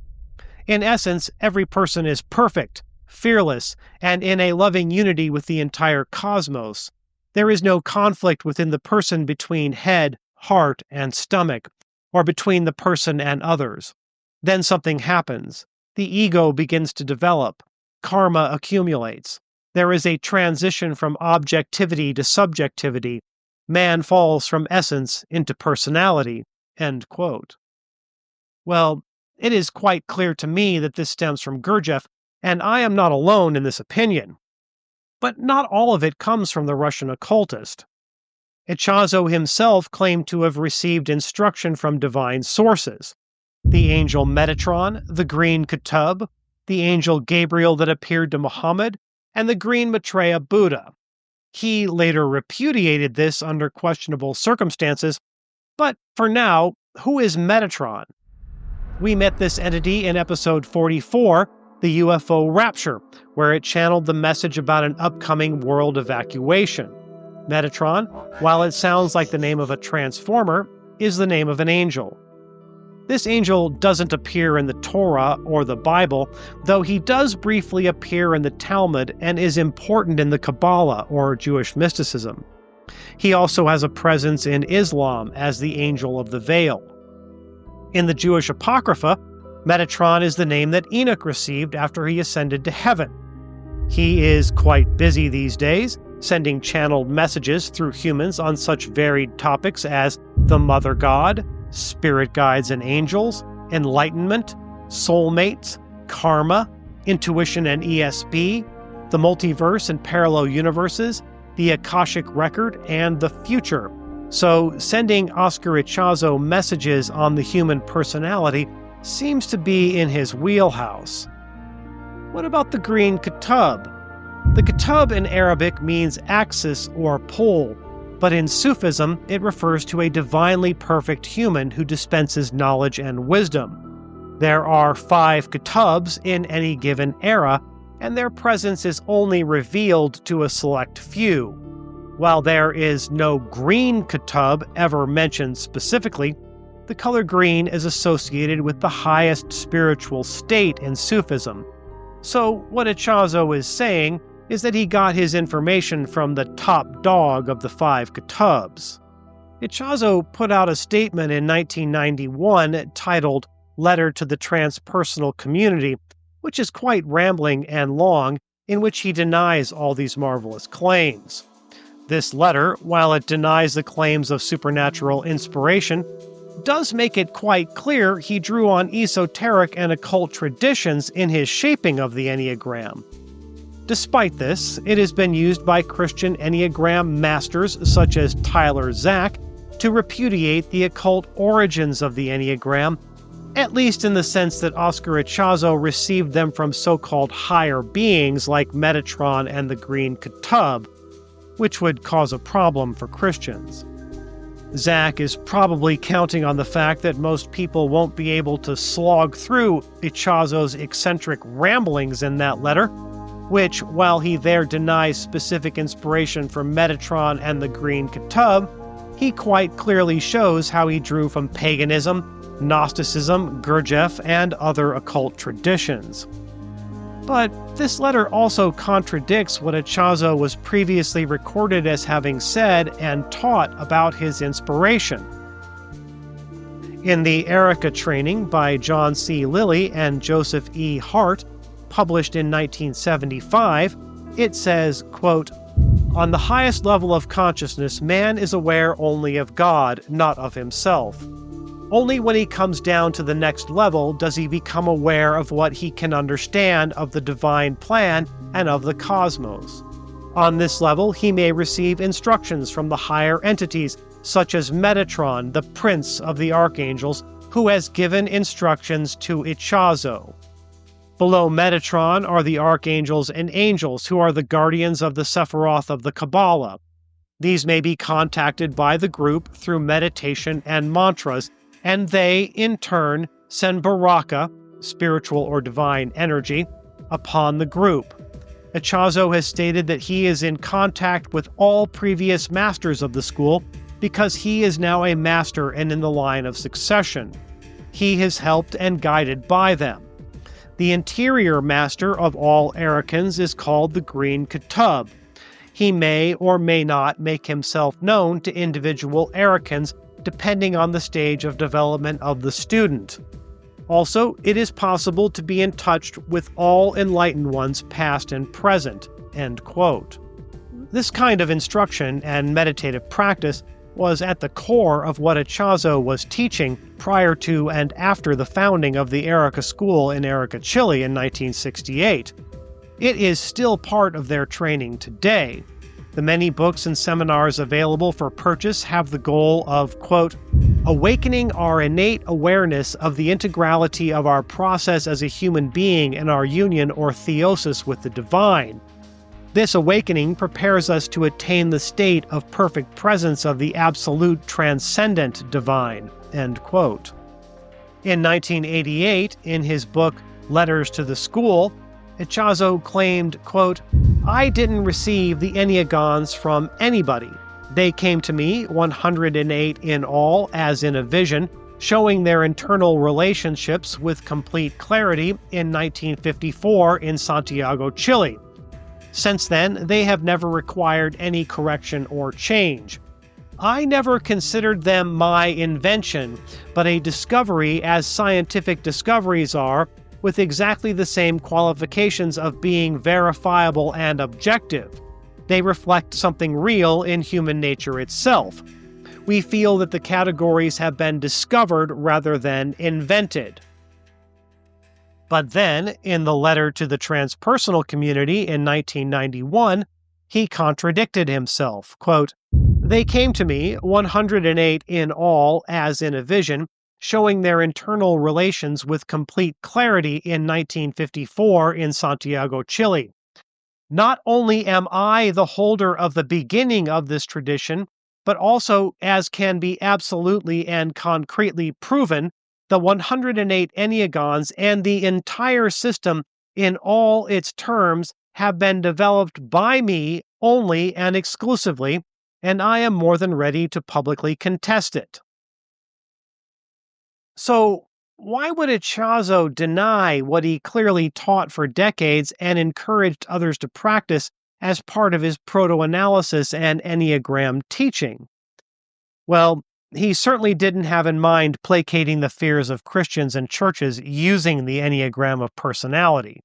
Speaker 1: In essence, every person is perfect, fearless, and in a loving unity with the entire cosmos. There is no conflict within the person between head, heart, and stomach, or between the person and others. Then something happens. The ego begins to develop. Karma accumulates. There is a transition from objectivity to subjectivity. Man falls from essence into personality. End quote. Well, it is quite clear to me that this stems from Gurdjieff, and I am not alone in this opinion. But not all of it comes from the Russian occultist. Ichazo himself claimed to have received instruction from divine sources. The angel Metatron, the green Ketub, the angel Gabriel that appeared to Muhammad, and the green Maitreya Buddha. He later repudiated this under questionable circumstances, but for now, who is Metatron? We met this entity in episode 44, the UFO rapture, where it channeled the message about an upcoming world evacuation. Metatron, while it sounds like the name of a transformer, is the name of an angel. This angel doesn't appear in the Torah or the Bible, though he does briefly appear in the Talmud and is important in the Kabbalah or Jewish mysticism. He also has a presence in Islam as the Angel of the Veil. In the Jewish Apocrypha, Metatron is the name that Enoch received after he ascended to heaven. He is quite busy these days, sending channeled messages through humans on such varied topics as the Mother God, spirit guides and angels, enlightenment, soulmates, karma, intuition and ESP, the multiverse and parallel universes, the Akashic record, and the future. So sending Oscar Ichazo messages on the human personality seems to be in his wheelhouse. What about the green ketub? The ketub in Arabic means axis or pole, but in Sufism it refers to a divinely perfect human who dispenses knowledge and wisdom. There are 5 ketubs in any given era, and their presence is only revealed to a select few. While there is no green ketub ever mentioned specifically, the color green is associated with the highest spiritual state in Sufism. So what Ichazo is saying is that he got his information from the top dog of the 5 ketubs. Ichazo put out a statement in 1991 titled Letter to the Transpersonal Community, which is quite rambling and long, in which he denies all these marvelous claims. This letter, while it denies the claims of supernatural inspiration, does make it quite clear he drew on esoteric and occult traditions in his shaping of the Enneagram. Despite this, it has been used by Christian Enneagram masters such as Tyler Zach to repudiate the occult origins of the Enneagram, at least in the sense that Oscar Ichazo received them from so-called higher beings like Metatron and the Green Ketub, which would cause a problem for Christians. Zach is probably counting on the fact that most people won't be able to slog through Ichazo's eccentric ramblings in that letter, which, while he there denies specific inspiration from Metatron and the Green Ketub, he quite clearly shows how he drew from paganism, Gnosticism, Gurdjieff, and other occult traditions. But this letter also contradicts what Ichazo was previously recorded as having said and taught about his inspiration. In the Erica training by John C. Lilly and Joseph E. Hart, published in 1975, it says, quote, "On the highest level of consciousness, man is aware only of God, not of himself. Only when he comes down to the next level does he become aware of what he can understand of the divine plan and of the cosmos. On this level, he may receive instructions from the higher entities, such as Metatron, the prince of the archangels, who has given instructions to Ichazo. Below Metatron are the archangels and angels, who are the guardians of the Sephiroth of the Kabbalah. These may be contacted by the group through meditation and mantras, and they, in turn, send baraka, spiritual or divine energy, upon the group. Ichazo has stated that he is in contact with all previous masters of the school because he is now a master and in the line of succession. He is helped and guided by them. The interior master of all Ericans is called the Green Ketub. He may or may not make himself known to individual Ericans depending on the stage of development of the student. Also, it is possible to be in touch with all enlightened ones past and present." End quote. This kind of instruction and meditative practice was at the core of what Ichazo was teaching prior to and after the founding of the Erica School in Arica, Chile in 1968. It is still part of their training today. The many books and seminars available for purchase have the goal of, quote, "awakening our innate awareness of the integrality of our process as a human being and our union or theosis with the divine. This awakening prepares us to attain the state of perfect presence of the absolute transcendent divine." End quote. In 1988, in his book letters to the school, Ichazo claimed, quote, "I didn't receive the Enneagons from anybody. They came to me, 108 in all, as in a vision, showing their internal relationships with complete clarity in 1954 in Santiago, Chile. Since then, they have never required any correction or change. I never considered them my invention, but a discovery as scientific discoveries are, with exactly the same qualifications of being verifiable and objective. They reflect something real in human nature itself. We feel that the categories have been discovered rather than invented." But then, in the letter to the transpersonal community in 1991, he contradicted himself, quote, "They came to me, 108 in all, as in a vision, showing their internal relations with complete clarity in 1954 in Santiago, Chile. Not only am I the holder of the beginning of this tradition, but also, as can be absolutely and concretely proven, the 108 Enneagons and the entire system in all its terms have been developed by me only and exclusively, and I am more than ready to publicly contest it." So, why would Ichazo deny what he clearly taught for decades and encouraged others to practice as part of his proto-analysis and Enneagram teaching? Well, he certainly didn't have in mind placating the fears of Christians and churches using the Enneagram of Personality.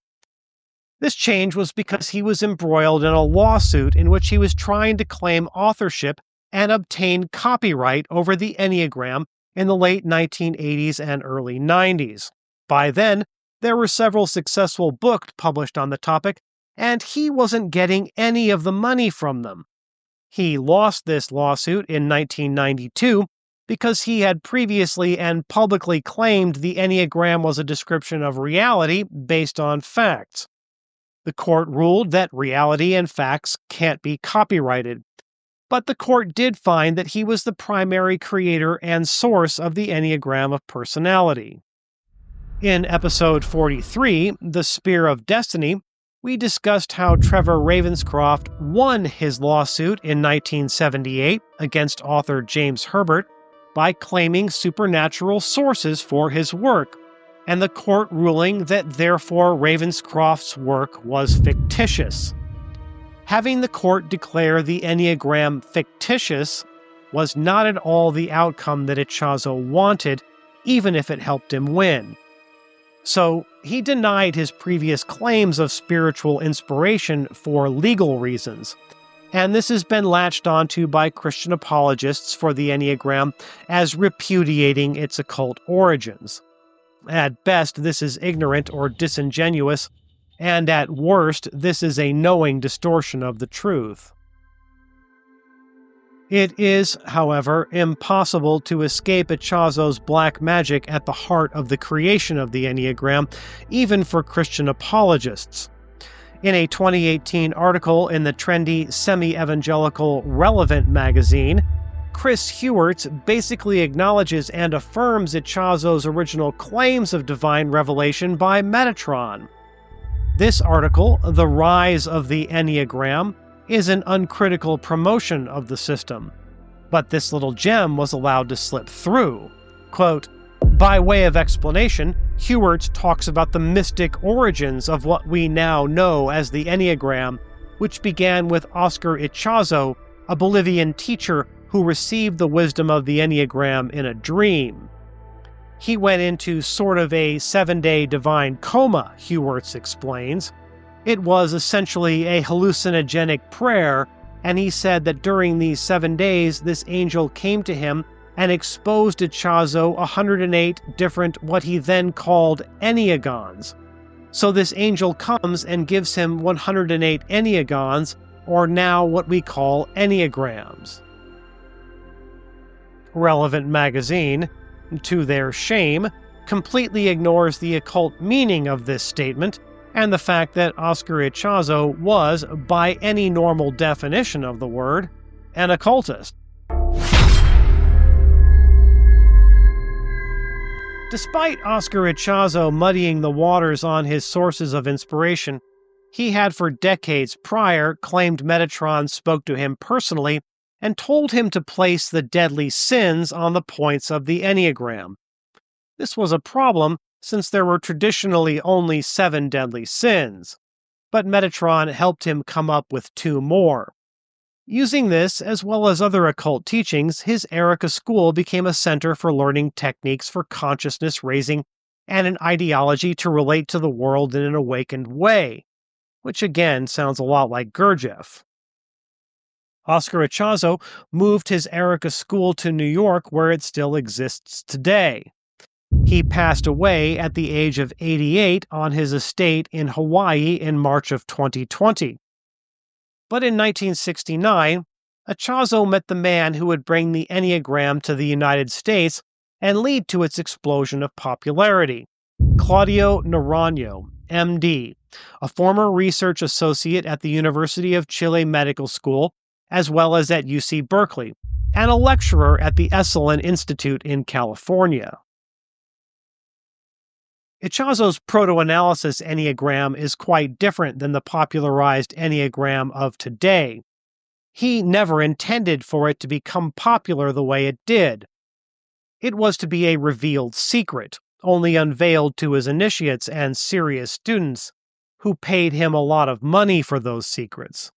Speaker 1: This change was because he was embroiled in a lawsuit in which he was trying to claim authorship and obtain copyright over the Enneagram in the late 1980s and early 90s. By then, there were several successful books published on the topic, and he wasn't getting any of the money from them. He lost this lawsuit in 1992 because he had previously and publicly claimed the Enneagram was a description of reality based on facts. The court ruled that reality and facts can't be copyrighted, but the court did find that he was the primary creator and source of the Enneagram of Personality. In episode 43, The Spear of Destiny, we discussed how Trevor Ravenscroft won his lawsuit in 1978 against author James Herbert by claiming supernatural sources for his work, and the court ruling that therefore Ravenscroft's work was fictitious. Having the court declare the Enneagram fictitious was not at all the outcome that Ichazo wanted, even if it helped him win. So he denied his previous claims of spiritual inspiration for legal reasons, and this has been latched onto by Christian apologists for the Enneagram as repudiating its occult origins. At best, this is ignorant or disingenuous, and at worst, this is a knowing distortion of the truth. It is, however, impossible to escape Ichazo's black magic at the heart of the creation of the Enneagram, even for Christian apologists. In a 2018 article in the trendy semi-evangelical Relevant magazine, Chris Hewerts basically acknowledges and affirms Ichazo's original claims of divine revelation by Metatron. This article, The Rise of the Enneagram, is an uncritical promotion of the system, but this little gem was allowed to slip through. Quote, "By way of explanation, Hewerts talks about the mystic origins of what we now know as the Enneagram, which began with Oscar Ichazo, a Bolivian teacher who received the wisdom of the Enneagram in a dream. He went into sort of a 7-day divine coma," Hewerts explains. "It was essentially a hallucinogenic prayer, and he said that during these 7 days, this angel came to him and exposed Ichazo 108 different what he then called Enneagons. So this angel comes and gives him 108 Enneagons, or now what we call Enneagrams." Relevant magazine, to their shame, completely ignores the occult meaning of this statement and the fact that Oscar Ichazo was, by any normal definition of the word, an occultist. Despite Oscar Ichazo muddying the waters on his sources of inspiration, he had for decades prior claimed Metatron spoke to him personally and told him to place the deadly sins on the points of the Enneagram. This was a problem since there were traditionally only 7 deadly sins, but Metatron helped him come up with 2 more. Using this, as well as other occult teachings, his Erica school became a center for learning techniques for consciousness raising and an ideology to relate to the world in an awakened way, which again sounds a lot like Gurdjieff. Oscar Ichazo moved his Erica school to New York, where it still exists today. He passed away at the age of 88 on his estate in Hawaii in March of 2020. But in 1969, Ichazo met the man who would bring the Enneagram to the United States and lead to its explosion of popularity, Claudio Naranjo, MD, a former research associate at the University of Chile Medical School, as well as at UC Berkeley, and a lecturer at the Esalen Institute in California. Ichazo's proto-analysis Enneagram is quite different than the popularized Enneagram of today. He never intended for it to become popular the way it did. It was to be a revealed secret, only unveiled to his initiates and serious students, who paid him a lot of money for those secrets.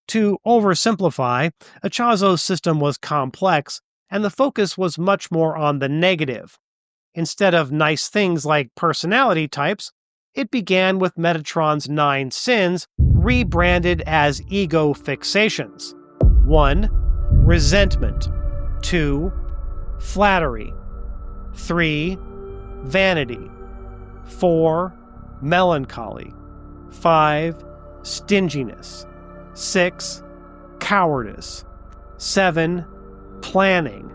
Speaker 1: To oversimplify, Ichazo's system was complex, and the focus was much more on the negative. Instead of nice things like personality types, it began with Metatron's 9 sins, rebranded as ego fixations. 1. Resentment. 2. Flattery. 3. Vanity. 4. Melancholy. 5. Stinginess. 6. Cowardice. 7. Planning.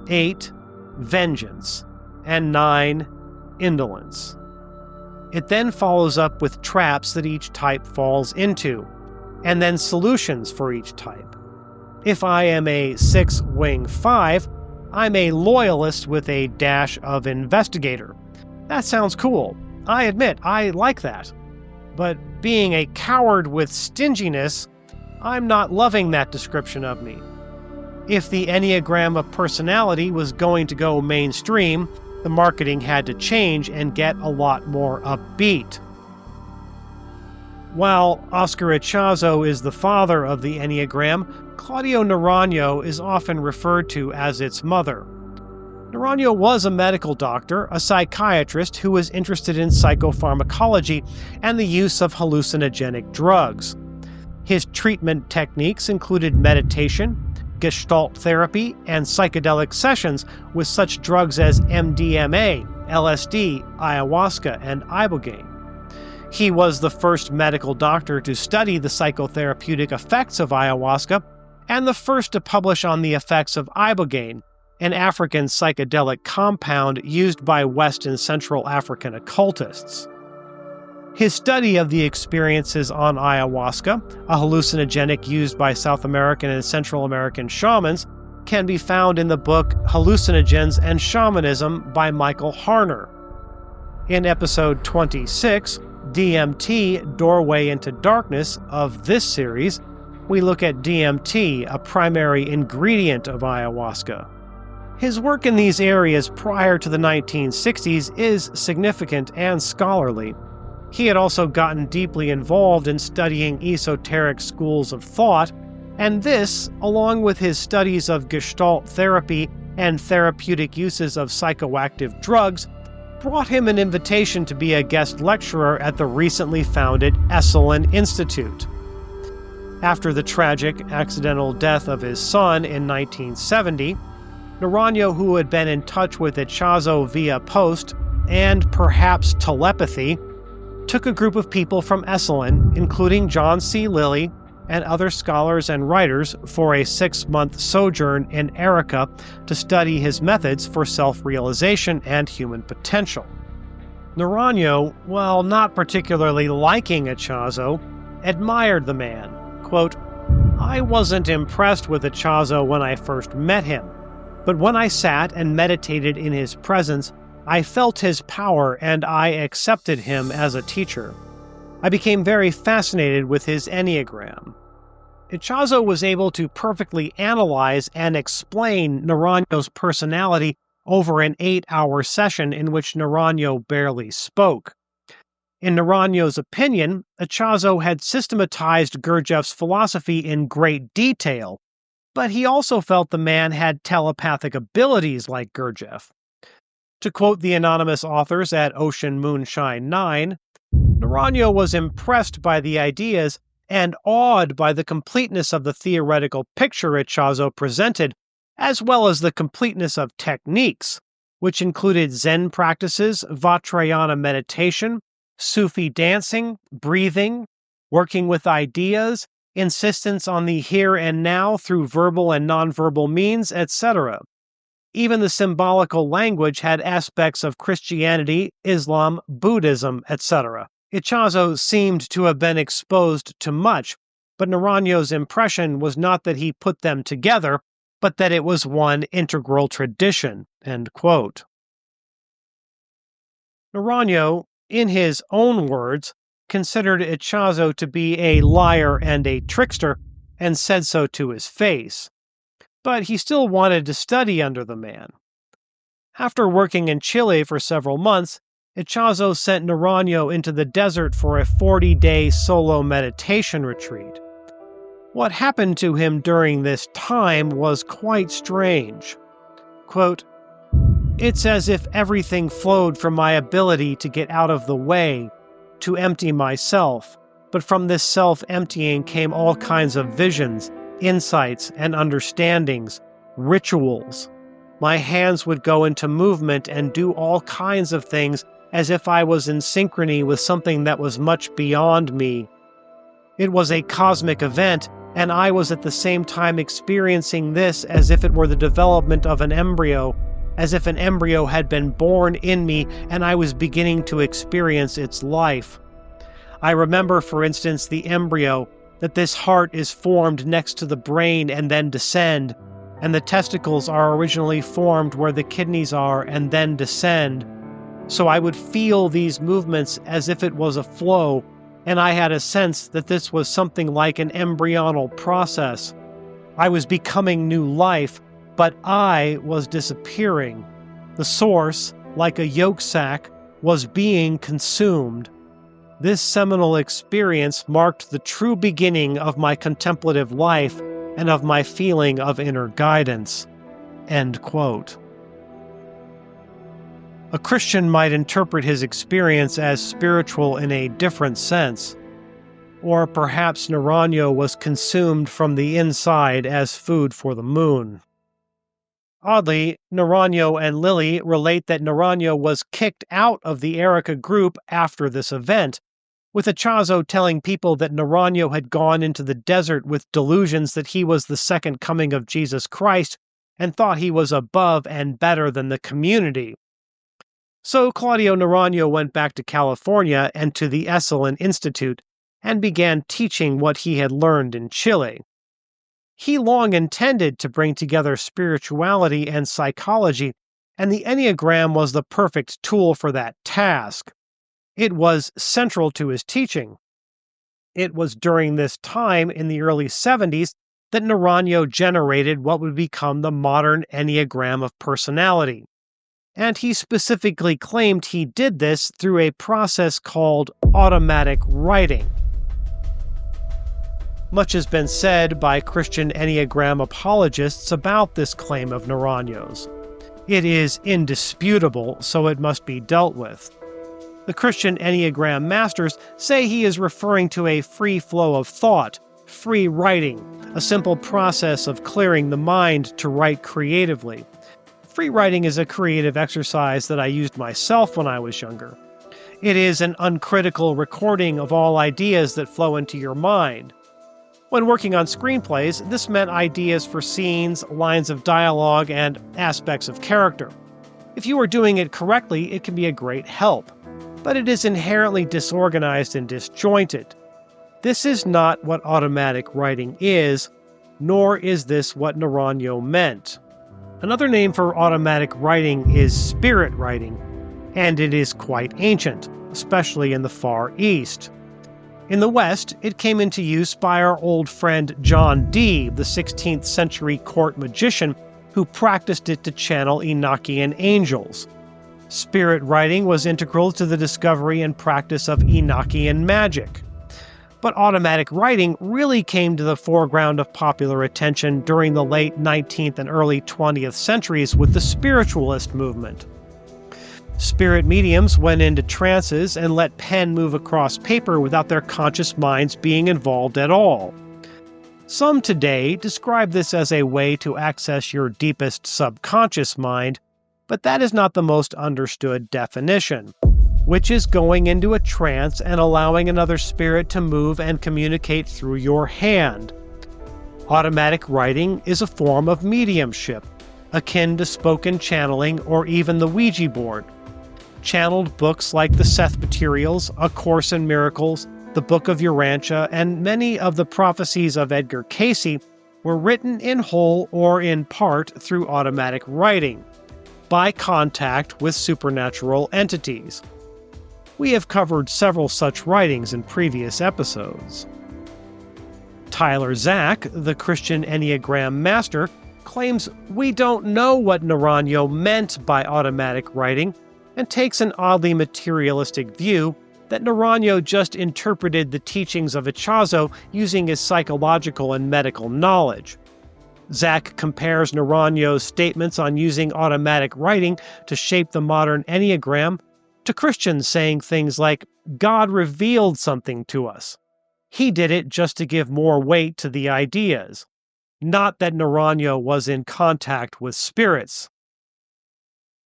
Speaker 1: 8. Vengeance. And 9. Indolence. It then follows up with traps that each type falls into, and then solutions for each type. If I am a 6-wing 5, I'm a loyalist with a dash of investigator. That sounds cool. I admit, I like that. But being a coward with stinginess, I'm not loving that description of me. If the Enneagram of Personality was going to go mainstream, the marketing had to change and get a lot more upbeat. While Oscar Ichazo is the father of the Enneagram, Claudio Naranjo is often referred to as its mother. Naranjo was a medical doctor, a psychiatrist who was interested in psychopharmacology and the use of hallucinogenic drugs. His treatment techniques included meditation, Gestalt therapy, and psychedelic sessions with such drugs as MDMA, LSD, ayahuasca, and ibogaine. He was the first medical doctor to study the psychotherapeutic effects of ayahuasca and the first to publish on the effects of ibogaine, an African psychedelic compound used by West and Central African occultists. His study of the experiences on ayahuasca, a hallucinogenic used by South American and Central American shamans, can be found in the book Hallucinogens and Shamanism by Michael Harner. In episode 26, DMT, Doorway into Darkness, of this series, we look at DMT, a primary ingredient of ayahuasca. His work in these areas prior to the 1960s is significant and scholarly. He had also gotten deeply involved in studying esoteric schools of thought, and this, along with his studies of Gestalt therapy and therapeutic uses of psychoactive drugs, brought him an invitation to be a guest lecturer at the recently founded Esalen Institute. After the tragic, accidental death of his son in 1970, Naranjo, who had been in touch with Ichazo via post and perhaps telepathy, took a group of people from Esalen, including John C. Lilly and other scholars and writers, for a 6-month sojourn in Erica to study his methods for self-realization and human potential. Naranjo, while not particularly liking Ichazo, admired the man. Quote, "I wasn't impressed with Ichazo when I first met him. But when I sat and meditated in his presence, I felt his power and I accepted him as a teacher. I became very fascinated with his Enneagram. Ichazo was able to perfectly analyze and explain Naranjo's personality over an 8-hour session in which Naranjo barely spoke. In Naranjo's opinion, Ichazo had systematized Gurdjieff's philosophy in great detail, but he also felt the man had telepathic abilities like Gurdjieff. To quote the anonymous authors at Ocean Moonshine 9, Naranjo was impressed by the ideas and awed by the completeness of the theoretical picture Ichazo presented, as well as the completeness of techniques, which included Zen practices, Vajrayana meditation, Sufi dancing, breathing, working with ideas, insistence on the here and now through verbal and nonverbal means, etc. Even the symbolical language had aspects of Christianity, Islam, Buddhism, etc. Ichazo seemed to have been exposed to much, but Naranjo's impression was not that he put them together, but that it was one integral tradition. End quote. Naranjo, in his own words, considered Ichazo to be a liar and a trickster, and said so to his face. But he still wanted to study under the man. After working in Chile for several months, Ichazo sent Naranjo into the desert for a 40-day solo meditation retreat. What happened to him during this time was quite strange. Quote, "It's as if everything flowed from my ability to get out of the way, to empty myself, but from this self-emptying came all kinds of visions, insights, and understandings, rituals. My hands would go into movement and do all kinds of things as if I was in synchrony with something that was much beyond me. It was a cosmic event, and I was at the same time experiencing this as if it were the development of an embryo, as if an embryo had been born in me and I was beginning to experience its life. I remember, for instance, the embryo, that this heart is formed next to the brain and then descend, and the testicles are originally formed where the kidneys are and then descend. So I would feel these movements as if it was a flow, and I had a sense that this was something like an embryonal process. I was becoming new life, but I was disappearing. The source, like a yolk sac, was being consumed. This seminal experience marked the true beginning of my contemplative life and of my feeling of inner guidance." End quote. A Christian might interpret his experience as spiritual in a different sense, or perhaps Naranjo was consumed from the inside as food for the moon. Oddly, Naranjo and Lily relate that Naranjo was kicked out of the Erica group after this event, with Ichazo telling people that Naranjo had gone into the desert with delusions that he was the second coming of Jesus Christ and thought he was above and better than the community. So Claudio Naranjo went back to California and to the Esalen Institute and began teaching what he had learned in Chile. He long intended to bring together spirituality and psychology, and the Enneagram was the perfect tool for that task. It was central to his teaching. It was during this time in the early 70s that Naranjo generated what would become the modern Enneagram of Personality. And he specifically claimed he did this through a process called automatic writing. Much has been said by Christian Enneagram apologists about this claim of Naranjo's. It is indisputable, so it must be dealt with. The Christian Enneagram masters say he is referring to a free flow of thought, free writing, a simple process of clearing the mind to write creatively. Free writing is a creative exercise that I used myself when I was younger. It is an uncritical recording of all ideas that flow into your mind. When working on screenplays, this meant ideas for scenes, lines of dialogue, and aspects of character. If you are doing it correctly, it can be a great help, but it is inherently disorganized and disjointed. This is not what automatic writing is, nor is this what Naranjo meant. Another name for automatic writing is spirit writing, and it is quite ancient, especially in the Far East. In the West, it came into use by our old friend John Dee, the 16th century court magician who practiced it to channel Enochian angels. Spirit writing was integral to the discovery and practice of Enochian magic. But automatic writing really came to the foreground of popular attention during the late 19th and early 20th centuries with the spiritualist movement. Spirit mediums went into trances and let pen move across paper without their conscious minds being involved at all. Some today describe this as a way to access your deepest subconscious mind, but that is not the most understood definition, which is going into a trance and allowing another spirit to move and communicate through your hand. Automatic writing is a form of mediumship, akin to spoken channeling or even the Ouija board. Channeled books like the Seth Materials, A Course in Miracles, the Book of Urantia, and many of the prophecies of Edgar Cayce were written in whole or in part through automatic writing, by contact with supernatural entities. We have covered several such writings in previous episodes. Tyler Zach, the Christian Enneagram master, claims we don't know what Naranjo meant by automatic writing and takes an oddly materialistic view that Naranjo just interpreted the teachings of Ichazo using his psychological and medical knowledge. Zach compares Naranjo's statements on using automatic writing to shape the modern Enneagram to Christians saying things like, God revealed something to us. He did it just to give more weight to the ideas, not that Naranjo was in contact with spirits.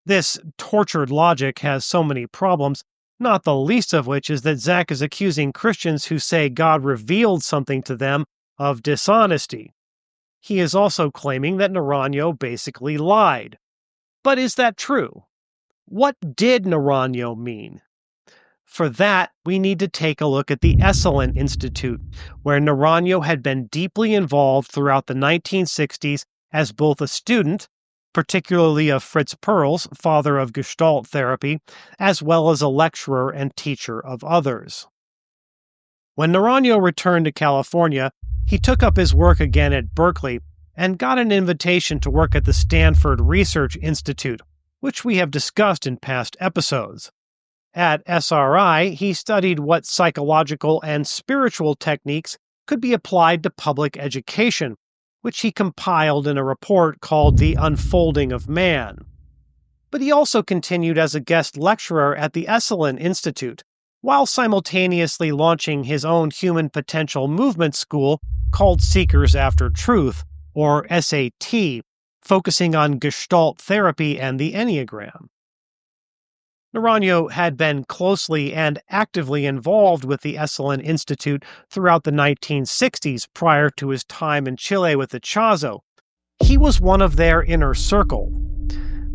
Speaker 1: This tortured logic has so many problems, not the least of which is that Zach is accusing Christians who say God revealed something to them of dishonesty. He is also claiming that Naranjo basically lied. But is that true? What did Naranjo mean? For that, we need to take a look at the Esalen Institute, where Naranjo had been deeply involved throughout the 1960s as both a student, particularly of Fritz Perls, father of Gestalt therapy, as well as a lecturer and teacher of others. When Naranjo returned to California, he took up his work again at Berkeley and got an invitation to work at the Stanford Research Institute, which we have discussed in past episodes. At SRI, he studied what psychological and spiritual techniques could be applied to public education, which he compiled in a report called The Unfolding of Man. But he also continued as a guest lecturer at the Esalen Institute, while simultaneously launching his own human potential movement school called Seekers After Truth, or SAT, focusing on Gestalt therapy and the Enneagram. Naranjo had been closely and actively involved with the Esalen Institute throughout the 1960s prior to his time in Chile with Ichazo. He was one of their inner circle.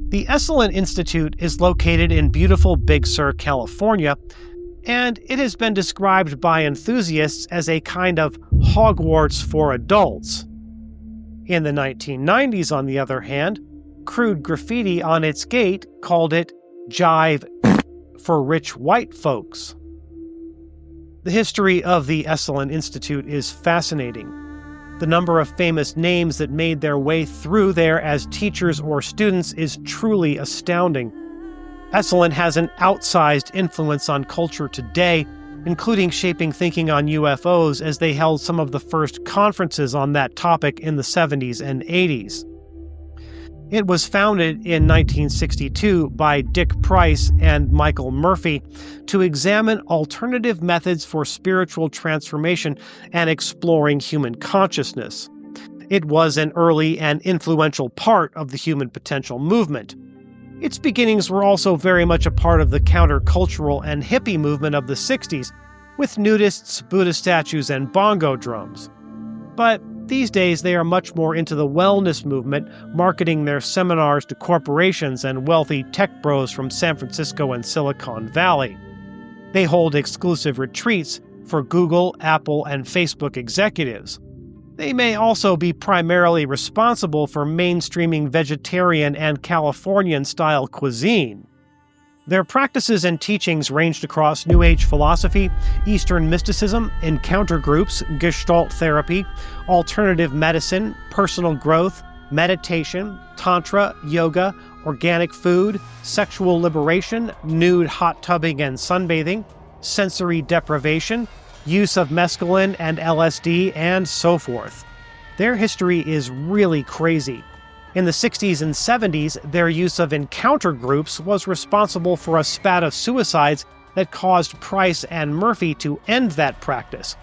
Speaker 1: The Esalen Institute is located in beautiful Big Sur, California, and it has been described by enthusiasts as a kind of Hogwarts for adults. In the 1990s, on the other hand, crude graffiti on its gate called it Jive for rich white folks. The history of the Esalen Institute is fascinating. The number of famous names that made their way through there as teachers or students is truly astounding. Esalen has an outsized influence on culture today, including shaping thinking on UFOs as they held some of the first conferences on that topic in the 70s and 80s. It was founded in 1962 by Dick Price and Michael Murphy to examine alternative methods for spiritual transformation and exploring human consciousness. It was an early and influential part of the human potential movement. Its beginnings were also very much a part of the countercultural and hippie movement of the 60s, with nudists, Buddha statues, and bongo drums. But these days, they are much more into the wellness movement, marketing their seminars to corporations and wealthy tech bros from San Francisco and Silicon Valley. They hold exclusive retreats for Google, Apple, and Facebook executives. They may also be primarily responsible for mainstreaming vegetarian and Californian-style cuisine. Their practices and teachings ranged across New Age philosophy, Eastern mysticism, encounter groups, Gestalt therapy, alternative medicine, personal growth, meditation, tantra, yoga, organic food, sexual liberation, nude hot tubbing and sunbathing, sensory deprivation, use of mescaline and LSD, and so forth. Their history is really crazy. In the 60s and 70s, their use of encounter groups was responsible for a spat of suicides that caused Price and Murphy to end that practice.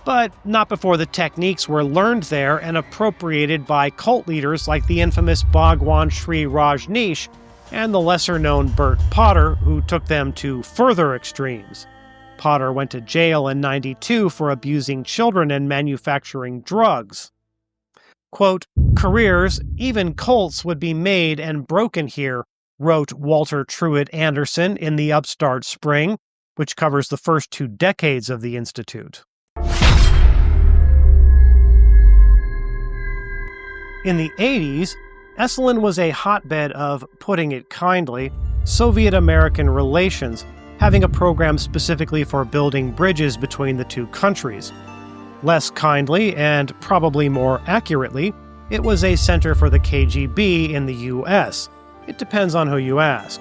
Speaker 1: But not before the techniques were learned there and appropriated by cult leaders like the infamous Bhagwan Sri Rajneesh and the lesser-known Burt Potter, who took them to further extremes. Potter went to jail in '92 for abusing children and manufacturing drugs. Quote, "Careers, even cults, would be made and broken here," wrote Walter Truett Anderson in The Upstart Spring, which covers the first 2 decades of the Institute. In the 80s, Esalen was a hotbed of, putting it kindly, Soviet-American relations, having a program specifically for building bridges between the 2 countries. Less kindly, and probably more accurately, it was a center for the KGB in the US. It depends on who you ask.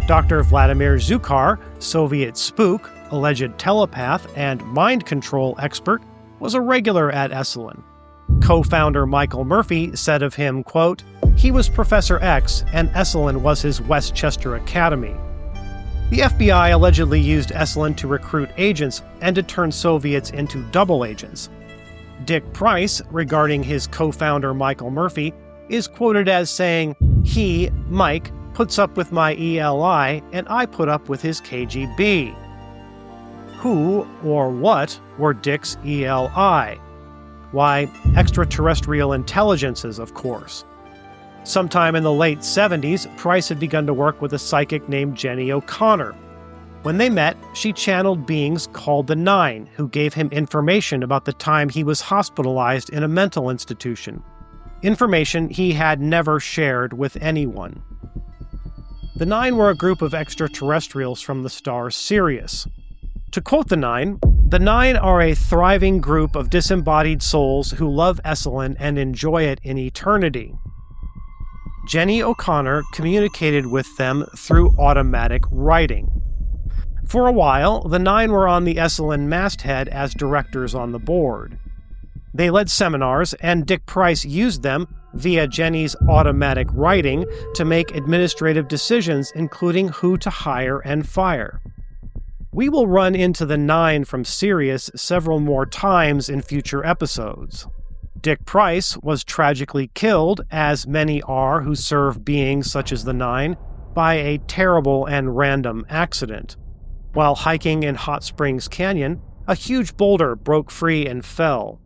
Speaker 1: Dr. Vladimir Zukar, Soviet spook, alleged telepath, and mind control expert, was a regular at Esalen. Co-founder Michael Murphy said of him, quote, "He was Professor X, and Esalen was his Westchester Academy." The FBI allegedly used Esalen to recruit agents and to turn Soviets into double agents. Dick Price, regarding his co-founder Michael Murphy, is quoted as saying, "He, Mike, puts up with my ELI, and I put up with his KGB." Who or what were Dick's ELI? Why, extraterrestrial intelligences, of course. Sometime in the late 70s, Price had begun to work with a psychic named Jenny O'Connor. When they met, she channeled beings called the Nine, who gave him information about the time he was hospitalized in a mental institution. Information he had never shared with anyone. The Nine were a group of extraterrestrials from the star Sirius. To quote the Nine are a thriving group of disembodied souls who love Esalen and enjoy it in eternity. Jenny O'Connor communicated with them through automatic writing. For a while, the Nine were on the Esalen masthead as directors on the board. They led seminars, and Dick Price used them, via Jenny's automatic writing, to make administrative decisions, including who to hire and fire. We will run into the Nine from Sirius several more times in future episodes. Dick Price was tragically killed, as many are who serve beings such as the Nine, by a terrible and random accident. While hiking in Hot Springs Canyon, a huge boulder broke free and fell.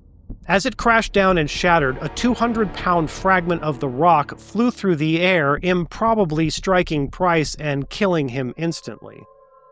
Speaker 1: As it crashed down and shattered, a 200-pound fragment of the rock flew through the air, improbably striking Price and killing him instantly.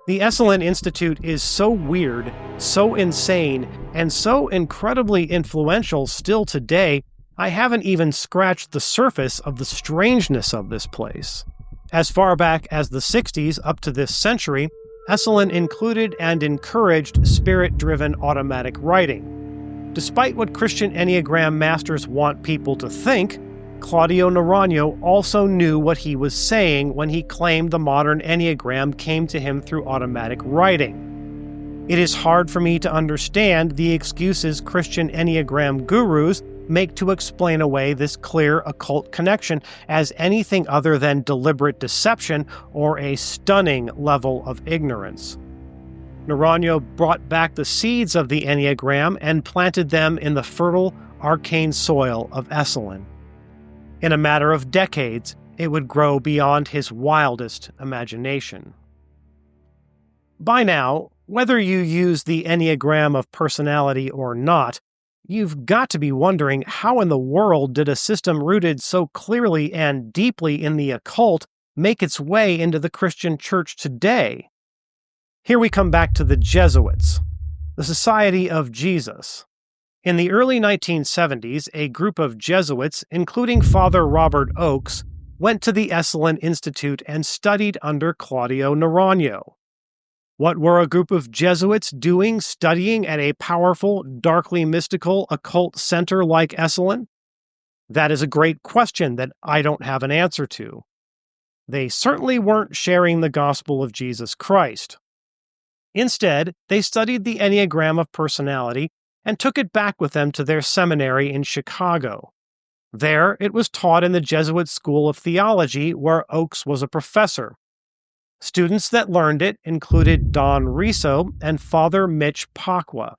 Speaker 1: The Esalen Institute is so weird, so insane, and so incredibly influential still today, I haven't even scratched the surface of the strangeness of this place. As far back as the 60s up to this century, Esalen included and encouraged spirit-driven automatic writing. Despite what Christian Enneagram masters want people to think, Claudio Naranjo also knew what he was saying when he claimed the modern Enneagram came to him through automatic writing. It is hard for me to understand the excuses Christian Enneagram gurus make to explain away this clear occult connection as anything other than deliberate deception or a stunning level of ignorance. Naranjo brought back the seeds of the Enneagram and planted them in the fertile, arcane soil of Esalen. In a matter of decades, it would grow beyond his wildest imagination. By now, whether you use the Enneagram of Personality or not, you've got to be wondering how in the world did a system rooted so clearly and deeply in the occult make its way into the Christian church today? Here we come back to the Jesuits, the Society of Jesus. In the early 1970s, a group of Jesuits, including Father Robert Oakes, went to the Esalen Institute and studied under Claudio Naranjo. What were a group of Jesuits doing studying at a powerful, darkly mystical, occult center like Esalen? That is a great question that I don't have an answer to. They certainly weren't sharing the gospel of Jesus Christ. Instead, they studied the Enneagram of Personality and took it back with them to their seminary in Chicago. There, it was taught in the Jesuit School of Theology, where Oakes was a professor. Students that learned it included Don Riso and Father Mitch Pacwa.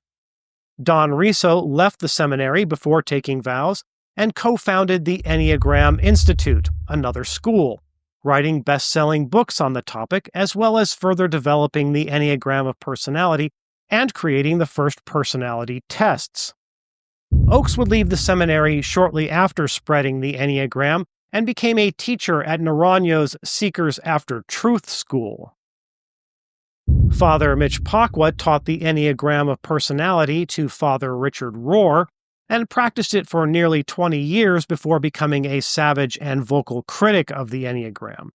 Speaker 1: Don Riso left the seminary before taking vows and co-founded the Enneagram Institute, another school, writing best-selling books on the topic, as well as further developing the Enneagram of Personality and creating the first personality tests. Oakes would leave the seminary shortly after spreading the Enneagram and became a teacher at Naranjo's Seekers After Truth School. Father Mitch Pacwa taught the Enneagram of Personality to Father Richard Rohr and practiced it for nearly 20 years before becoming a savage and vocal critic of the Enneagram.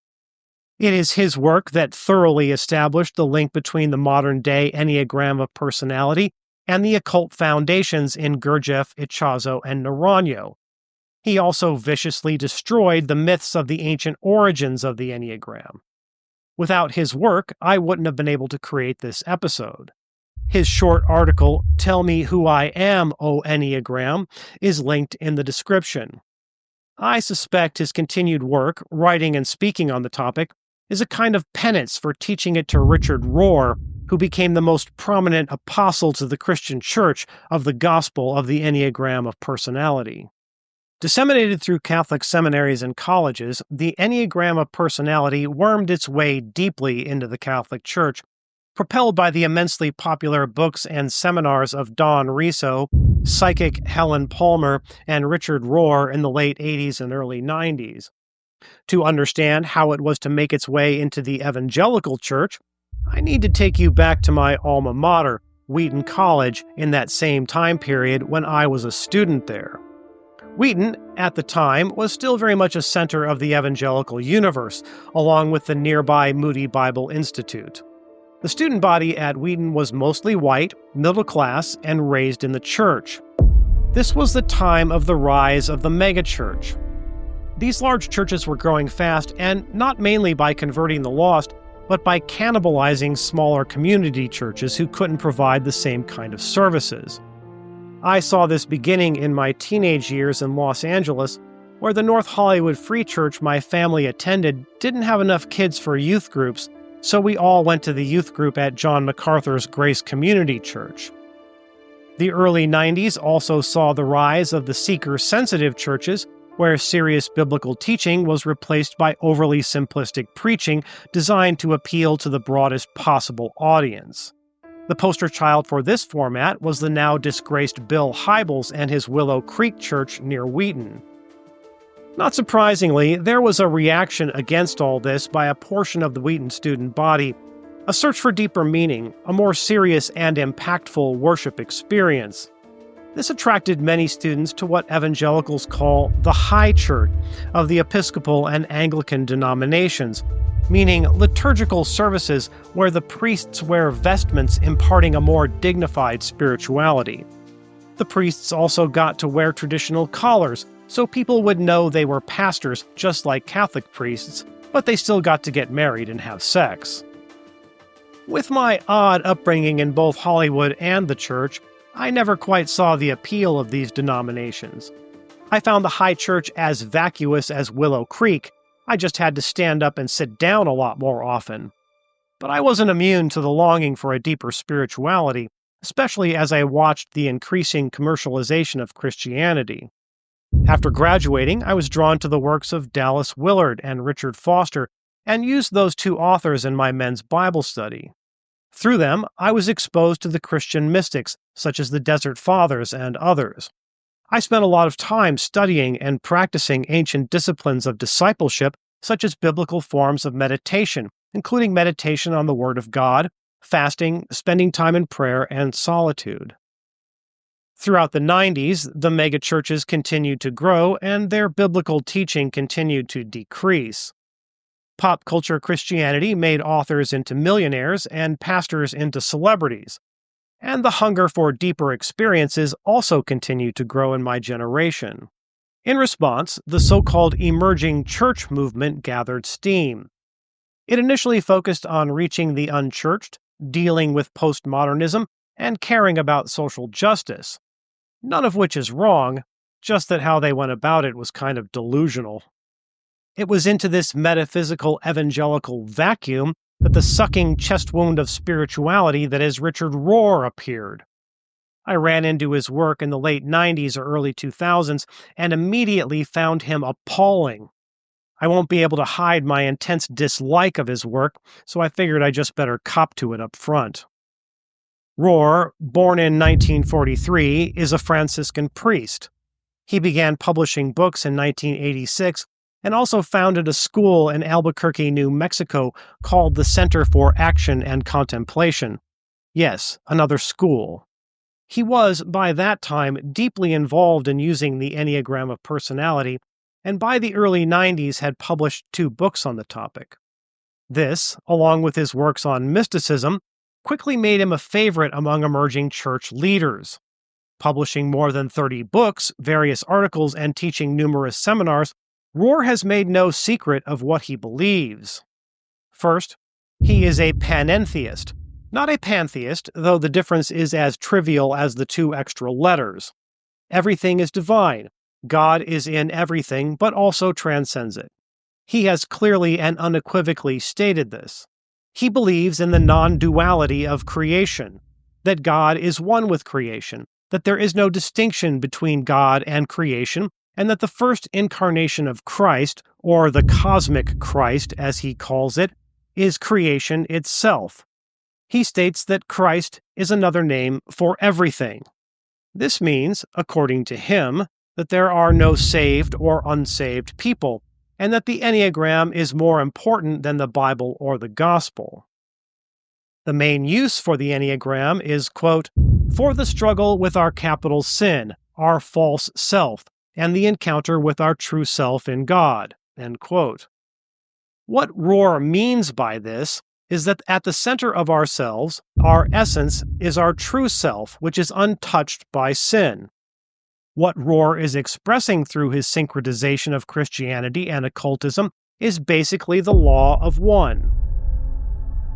Speaker 1: It is his work that thoroughly established the link between the modern-day Enneagram of Personality and the occult foundations in Gurdjieff, Ichazo, and Naranjo. He also viciously destroyed the myths of the ancient origins of the Enneagram. Without his work, I wouldn't have been able to create this episode. His short article, Tell Me Who I Am, O Enneagram, is linked in the description. I suspect his continued work, writing and speaking on the topic, is a kind of penance for teaching it to Richard Rohr, who became the most prominent apostle to the Christian Church of the gospel of the Enneagram of Personality. Disseminated through Catholic seminaries and colleges, the Enneagram of Personality wormed its way deeply into the Catholic Church, propelled by the immensely popular books and seminars of Don Riso, psychic Helen Palmer, and Richard Rohr in the late 80s and early 90s. To understand how it was to make its way into the evangelical church, I need to take you back to my alma mater, Wheaton College, in that same time period when I was a student there. Wheaton, at the time, was still very much a center of the evangelical universe, along with the nearby Moody Bible Institute. The student body at Wheaton was mostly white, middle class, and raised in the church. This was the time of the rise of the megachurch. These large churches were growing fast, and not mainly by converting the lost, but by cannibalizing smaller community churches who couldn't provide the same kind of services. I saw this beginning in my teenage years in Los Angeles, where the North Hollywood Free Church my family attended didn't have enough kids for youth groups, so we all went to the youth group at John MacArthur's Grace Community Church. The early 90s also saw the rise of the seeker-sensitive churches, where serious biblical teaching was replaced by overly simplistic preaching designed to appeal to the broadest possible audience. The poster child for this format was the now disgraced Bill Hybels and his Willow Creek Church near Wheaton. Not surprisingly, there was a reaction against all this by a portion of the Wheaton student body, a search for deeper meaning, a more serious and impactful worship experience. This attracted many students to what evangelicals call the high church of the Episcopal and Anglican denominations, meaning liturgical services where the priests wear vestments imparting a more dignified spirituality. The priests also got to wear traditional collars, so people would know they were pastors just like Catholic priests, but they still got to get married and have sex. With my odd upbringing in both Hollywood and the church, I never quite saw the appeal of these denominations. I found the high church as vacuous as Willow Creek. I just had to stand up and sit down a lot more often. But I wasn't immune to the longing for a deeper spirituality, especially as I watched the increasing commercialization of Christianity. After graduating, I was drawn to the works of Dallas Willard and Richard Foster, and used those two authors in my men's Bible study. Through them, I was exposed to the Christian mystics, such as the Desert Fathers and others. I spent a lot of time studying and practicing ancient disciplines of discipleship, such as biblical forms of meditation, including meditation on the Word of God, fasting, spending time in prayer, and solitude. Throughout the 90s, the megachurches continued to grow and their biblical teaching continued to decrease. Pop culture Christianity made authors into millionaires and pastors into celebrities, and the hunger for deeper experiences also continued to grow in my generation. In response, the so-called emerging church movement gathered steam. It initially focused on reaching the unchurched, dealing with postmodernism, and caring about social justice. None of which is wrong, just that how they went about it was kind of delusional. It was into this metaphysical evangelical vacuum that the sucking chest wound of spirituality that is Richard Rohr appeared. I ran into his work in the late 90s or early 2000s and immediately found him appalling. I won't be able to hide my intense dislike of his work, so I figured I just better cop to it up front. Rohr, born in 1943, is a Franciscan priest. He began publishing books in 1986 and also founded a school in Albuquerque, New Mexico called the Center for Action and Contemplation. Yes, another school. He was, by that time, deeply involved in using the Enneagram of Personality, and by the early 90s had published 2 books on the topic. This, along with his works on mysticism, quickly made him a favorite among emerging church leaders. Publishing more than 30 books, various articles, and teaching numerous seminars, Rohr has made no secret of what he believes. First, he is a panentheist, not a pantheist, though the difference is as trivial as the 2 extra letters. Everything is divine. God is in everything, but also transcends it. He has clearly and unequivocally stated this. He believes in the non-duality of creation, that God is one with creation, that there is no distinction between God and creation, and that the first incarnation of Christ, or the cosmic Christ as he calls it, is creation itself. He states that Christ is another name for everything. This means, according to him, that there are no saved or unsaved people, and that the Enneagram is more important than the Bible or the Gospel. The main use for the Enneagram is, quote, for the struggle with our capital sin, our false self, and the encounter with our true self in God, end quote. What Rohr means by this is that at the center of ourselves, our essence is our true self, which is untouched by sin. What Rohr is expressing through his syncretization of Christianity and occultism is basically the law of one.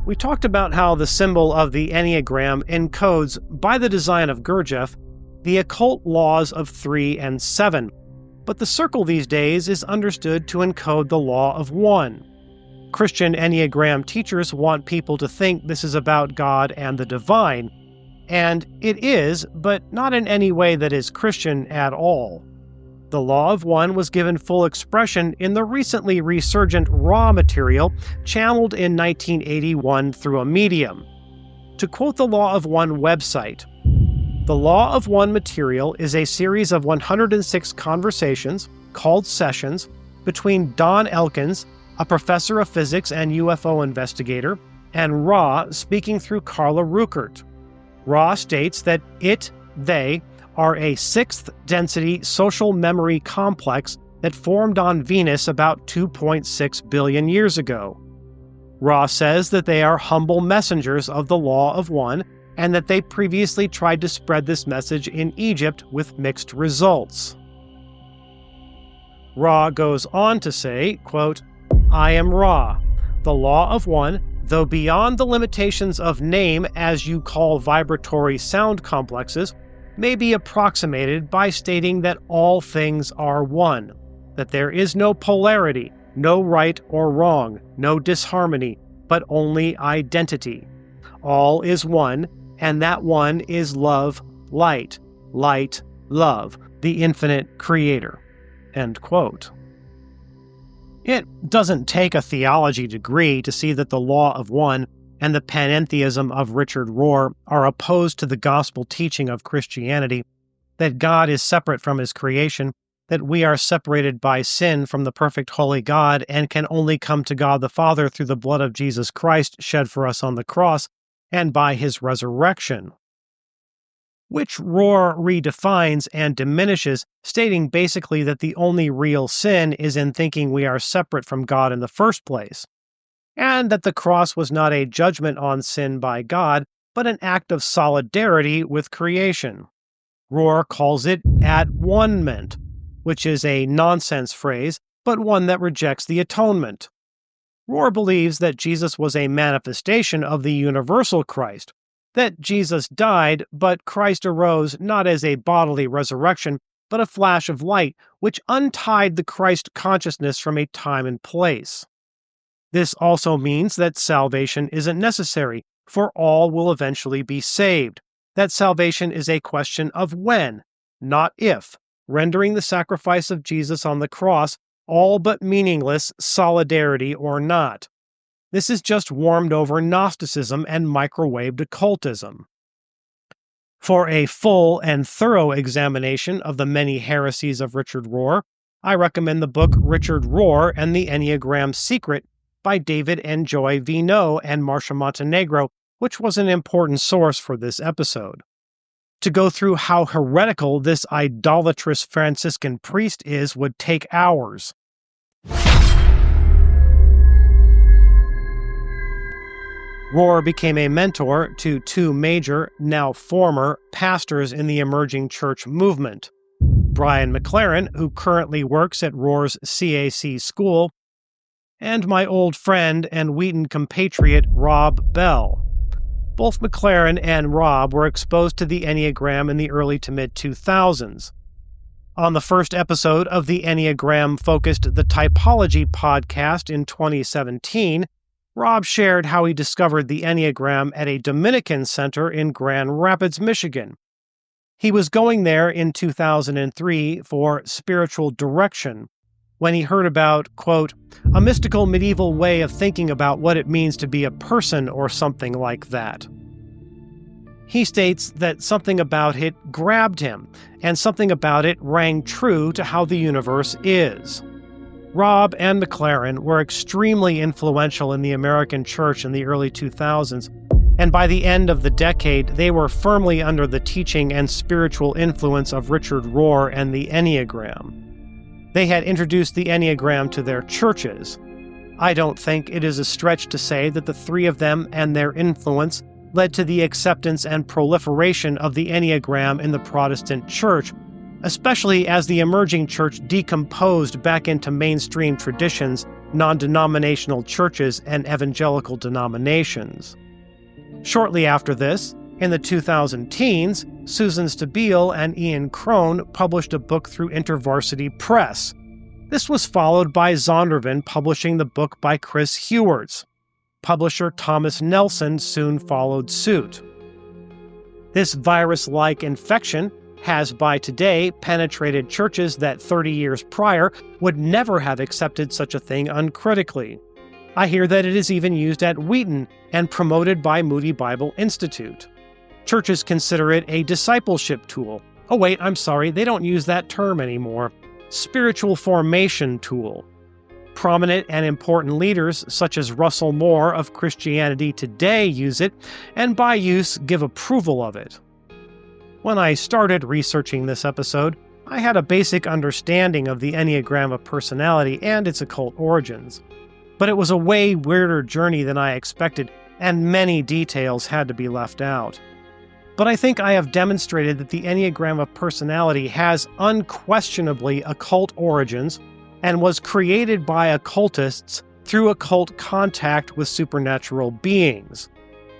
Speaker 1: We talked about how the symbol of the Enneagram encodes, by the design of Gurdjieff, the occult laws of 3 and 7, but the circle these days is understood to encode the law of 1. Christian Enneagram teachers want people to think this is about God and the divine, and it is, but not in any way that is Christian at all. The law of 1 was given full expression in the recently resurgent Ra material channeled in 1981 through a medium. To quote the Law of 1 website, the Law of 1 material is a series of 106 conversations, called sessions, between Don Elkins, a professor of physics and UFO investigator, and Ra speaking through Carla Ruckert. Ra states that they are a 6th-density social memory complex that formed on Venus about 2.6 billion years ago. Ra says that they are humble messengers of the Law of 1 and that they previously tried to spread this message in Egypt with mixed results. Ra goes on to say, quote, I am Ra. The Law of 1, though beyond the limitations of name as you call vibratory sound complexes, may be approximated by stating that all things are one, that there is no polarity, no right or wrong, no disharmony, but only identity. All is one, and that one is love, light, love, the infinite creator. End quote. It doesn't take a theology degree to see that the Law of 1 and the panentheism of Richard Rohr are opposed to the gospel teaching of Christianity, that God is separate from his creation, that we are separated by sin from the perfect holy God and can only come to God the Father through the blood of Jesus Christ shed for us on the cross and by his resurrection. which Rohr redefines and diminishes, stating basically that the only real sin is in thinking we are separate from God in the first place, and that the cross was not a judgment on sin by God, but an act of solidarity with creation. Rohr calls it at-one-ment, which is a nonsense phrase, but one that rejects the atonement. Rohr believes that Jesus was a manifestation of the universal Christ, that Jesus died, but Christ arose not as a bodily resurrection, but a flash of light, which untied the Christ consciousness from a time and place. This also means that salvation isn't necessary, for all will eventually be saved, that salvation is a question of when, not if, rendering the sacrifice of Jesus on the cross all but meaningless, solidarity or not. This is just warmed-over Gnosticism and microwaved occultism. For a full and thorough examination of the many heresies of Richard Rohr, I recommend the book Richard Rohr and the Enneagram Secret by David and Joy Vino and Marcia Montenegro, which was an important source for this episode. To go through how heretical this idolatrous Franciscan priest is would take hours. Rohr became a mentor to two major, now former, pastors in the emerging church movement. Brian McLaren, who currently works at Rohr's CAC school, and my old friend and Wheaton compatriot Rob Bell. Both McLaren and Rob were exposed to the Enneagram in the early to mid-2000s. On the first episode of the Enneagram-focused The Typology podcast in 2017, Rob shared how he discovered the Enneagram at a Dominican center in Grand Rapids, Michigan. He was going there in 2003 for spiritual direction when he heard about, quote, a mystical medieval way of thinking about what it means to be a person or something like that. He states that something about it grabbed him, and something about it rang true to how the universe is. Rob and McLaren were extremely influential in the American church in the early 2000s, and by the end of the decade, they were firmly under the teaching and spiritual influence of Richard Rohr and the Enneagram. They had introduced the Enneagram to their churches. I don't think it is a stretch to say that the three of them and their influence led to the acceptance and proliferation of the Enneagram in the Protestant Church, especially as the emerging church decomposed back into mainstream traditions, non-denominational churches, and evangelical denominations. Shortly after this, in the 2010s, Susan Stabile and Ian Crone published a book through InterVarsity Press. This was followed by Zondervan publishing the book by Chris Hewards. Publisher Thomas Nelson soon followed suit. This virus-like infection has by today penetrated churches that 30 years prior would never have accepted such a thing uncritically. I hear that it is even used at Wheaton and promoted by Moody Bible Institute. Churches consider it a discipleship tool. Oh wait, I'm sorry, they don't use that term anymore. Spiritual formation tool. Prominent and important leaders such as Russell Moore of Christianity Today use it, and by use give approval of it. When I started researching this episode, I had a basic understanding of the Enneagram of Personality and its occult origins. But it was a way weirder journey than I expected, and many details had to be left out. But I think I have demonstrated that the Enneagram of Personality has unquestionably occult origins and was created by occultists through occult contact with supernatural beings.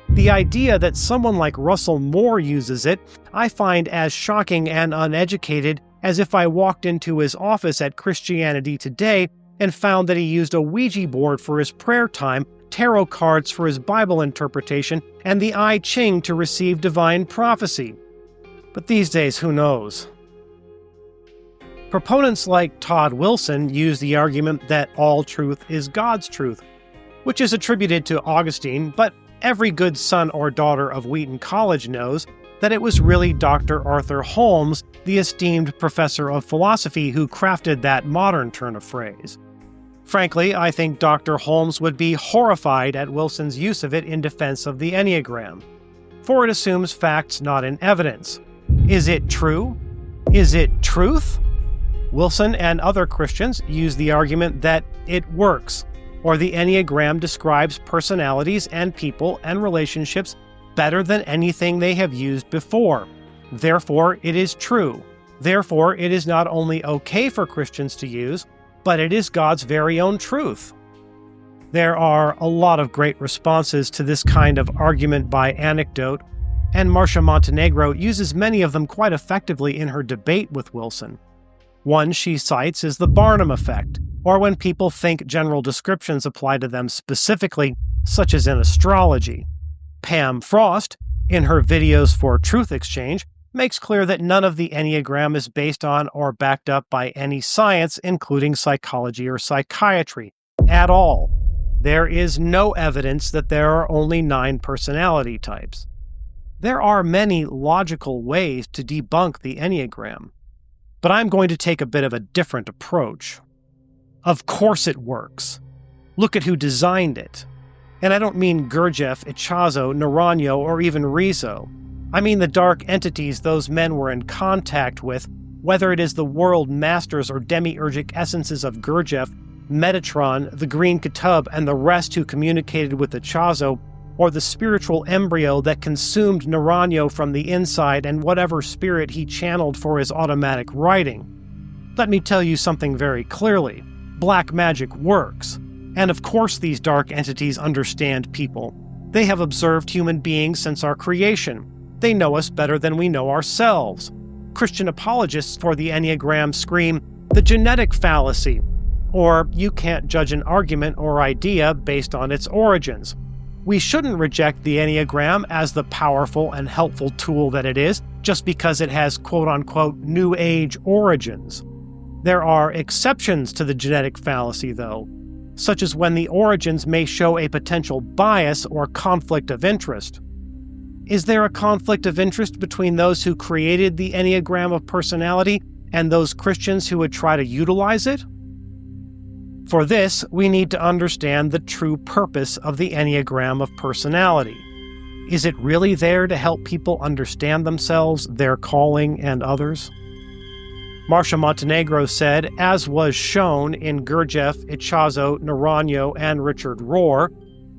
Speaker 1: The idea that someone like Russell Moore uses it, I find as shocking and uneducated as if I walked into his office at Christianity Today and found that he used a Ouija board for his prayer time, tarot cards for his Bible interpretation, and the I Ching to receive divine prophecy. But these days, who knows? Proponents like Todd Wilson use the argument that all truth is God's truth, which is attributed to Augustine, but every good son or daughter of Wheaton College knows that it was really Dr. Arthur Holmes, the esteemed professor of philosophy, who crafted that modern turn of phrase. Frankly, I think Dr. Holmes would be horrified at Wilson's use of it in defense of the Enneagram, for it assumes facts not in evidence. Is it true? Is it truth? Wilson and other Christians use the argument that it works, or the Enneagram describes personalities and people and relationships better than anything they have used before. Therefore, it is true. Therefore, it is not only okay for Christians to use, but it is God's very own truth. There are a lot of great responses to this kind of argument by anecdote, and Marcia Montenegro uses many of them quite effectively in her debate with Wilson. One she cites is the Barnum effect, or when people think general descriptions apply to them specifically, such as in astrology. Pam Frost, in her videos for Truth Exchange, makes clear that none of the Enneagram is based on or backed up by any science, including psychology or psychiatry, at all. There is no evidence that there are only 9 personality types. There are many logical ways to debunk the Enneagram, but I'm going to take a bit of a different approach. Of course it works. Look at who designed it. And I don't mean Gurdjieff, Ichazo, Naranjo, or even Rizzo. I mean the dark entities those men were in contact with, whether it is the world masters or demiurgic essences of Gurdjieff, Metatron, the Green Ketub, and the rest who communicated with Ichazo, or the spiritual embryo that consumed Naranjo from the inside and whatever spirit he channeled for his automatic writing. Let me tell you something very clearly. Black magic works. And of course these dark entities understand people. They have observed human beings since our creation. They know us better than we know ourselves. Christian apologists for the Enneagram scream, "the genetic fallacy," or "you can't judge an argument or idea based on its origins." We shouldn't reject the Enneagram as the powerful and helpful tool that it is, just because it has quote-unquote New Age origins. There are exceptions to the genetic fallacy, though, such as when the origins may show a potential bias or conflict of interest. Is there a conflict of interest between those who created the Enneagram of Personality and those Christians who would try to utilize it? For this, we need to understand the true purpose of the Enneagram of Personality. Is it really there to help people understand themselves, their calling, and others? Marcia Montenegro said, as was shown in Gurdjieff, Ichazo, Naranjo, and Richard Rohr,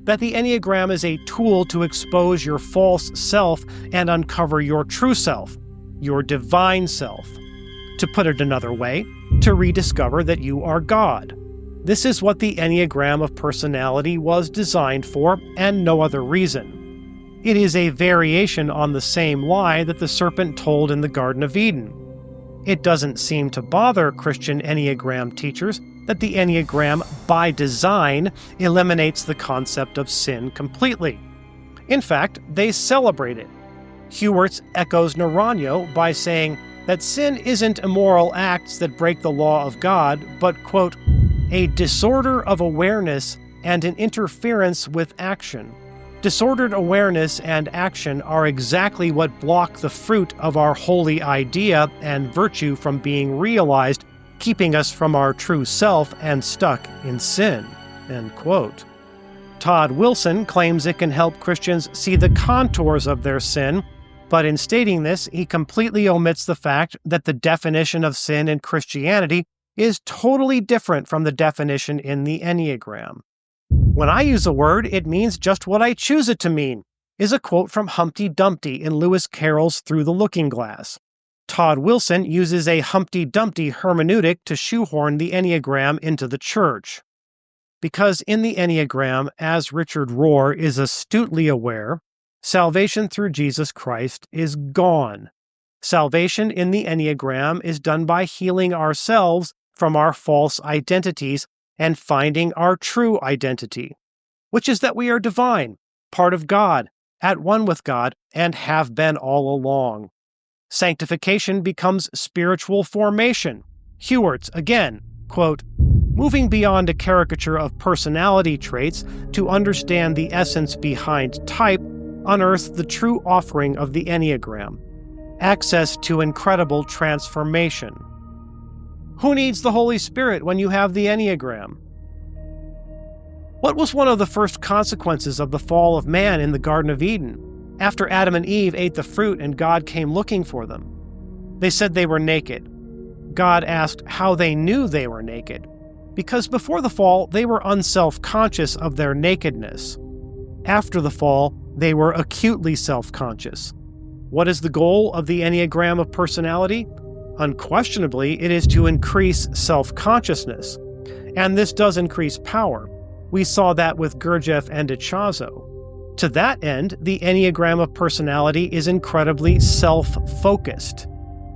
Speaker 1: that the Enneagram is a tool to expose your false self and uncover your true self, your divine self. To put it another way, to rediscover that you are God. This is what the Enneagram of Personality was designed for, and no other reason. It is a variation on the same lie that the serpent told in the Garden of Eden. It doesn't seem to bother Christian Enneagram teachers that the Enneagram, by design, eliminates the concept of sin completely. In fact, they celebrate it. Hewerts echoes Naranjo by saying that sin isn't immoral acts that break the law of God, but, quote, a disorder of awareness and an interference with action. Disordered awareness and action are exactly what block the fruit of our holy idea and virtue from being realized, keeping us from our true self and stuck in sin. End quote. Todd Wilson claims it can help Christians see the contours of their sin, but in stating this, he completely omits the fact that the definition of sin in Christianity is totally different from the definition in the Enneagram. When I use a word, it means just what I choose it to mean, is a quote from Humpty Dumpty in Lewis Carroll's Through the Looking Glass. Todd Wilson uses a Humpty Dumpty hermeneutic to shoehorn the Enneagram into the church. Because in the Enneagram, as Richard Rohr is astutely aware, salvation through Jesus Christ is gone. Salvation in the Enneagram is done by healing ourselves from our false identities and finding our true identity, which is that we are divine, part of God, at one with God, and have been all along. Sanctification becomes spiritual formation. Hewerts, again, quote, moving beyond a caricature of personality traits to understand the essence behind type, unearths the true offering of the Enneagram, access to incredible transformation. Who needs the Holy Spirit when you have the Enneagram? What was one of the first consequences of the fall of man in the Garden of Eden, after Adam and Eve ate the fruit and God came looking for them? They said they were naked. God asked how they knew they were naked, because before the fall, they were unself-conscious of their nakedness. After the fall, they were acutely self-conscious. What is the goal of the Enneagram of Personality? Unquestionably, it is to increase self-consciousness. And this does increase power. We saw that with Gurdjieff and Ichazo. To that end, the Enneagram of Personality is incredibly self-focused.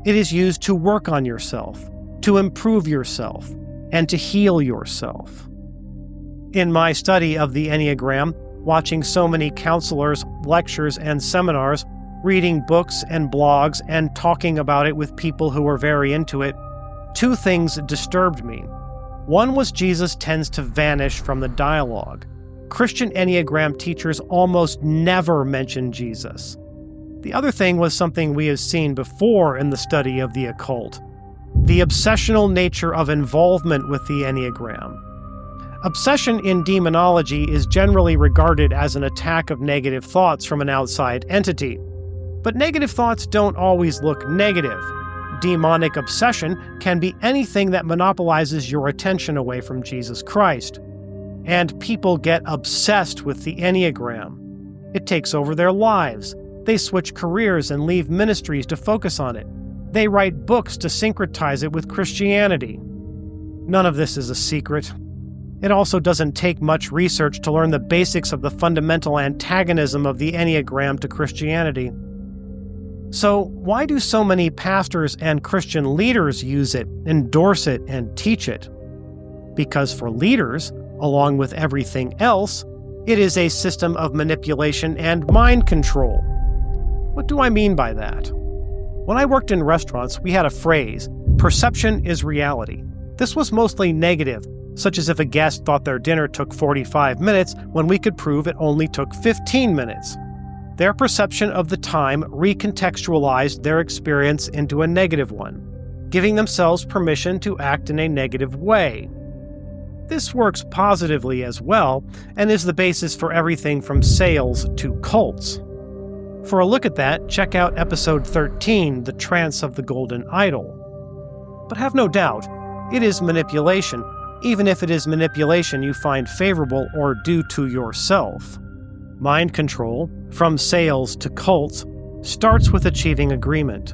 Speaker 1: It is used to work on yourself, to improve yourself, and to heal yourself. In my study of the Enneagram, watching so many counselors, lectures, and seminars, reading books and blogs, and talking about it with people who were very into it, two things disturbed me. One was Jesus tends to vanish from the dialogue. Christian Enneagram teachers almost never mention Jesus. The other thing was something we have seen before in the study of the occult: the obsessional nature of involvement with the Enneagram. Obsession in demonology is generally regarded as an attack of negative thoughts from an outside entity. But negative thoughts don't always look negative. Demonic obsession can be anything that monopolizes your attention away from Jesus Christ. And people get obsessed with the Enneagram. It takes over their lives. They switch careers and leave ministries to focus on it. They write books to syncretize it with Christianity. None of this is a secret. It also doesn't take much research to learn the basics of the fundamental antagonism of the Enneagram to Christianity. So, why do so many pastors and Christian leaders use it, endorse it, and teach it? Because for leaders, along with everything else, it is a system of manipulation and mind control. What do I mean by that? When I worked in restaurants, we had a phrase, "Perception is reality." This was mostly negative, such as if a guest thought their dinner took 45 minutes when we could prove it only took 15 minutes. Their perception of the time recontextualized their experience into a negative one, giving themselves permission to act in a negative way. This works positively as well, and is the basis for everything from sales to cults. For a look at that, check out episode 13, The Trance of the Golden Idol. But have no doubt, it is manipulation, even if it is manipulation you find favorable or due to yourself. Mind control, from sales to cults, starts with achieving agreement.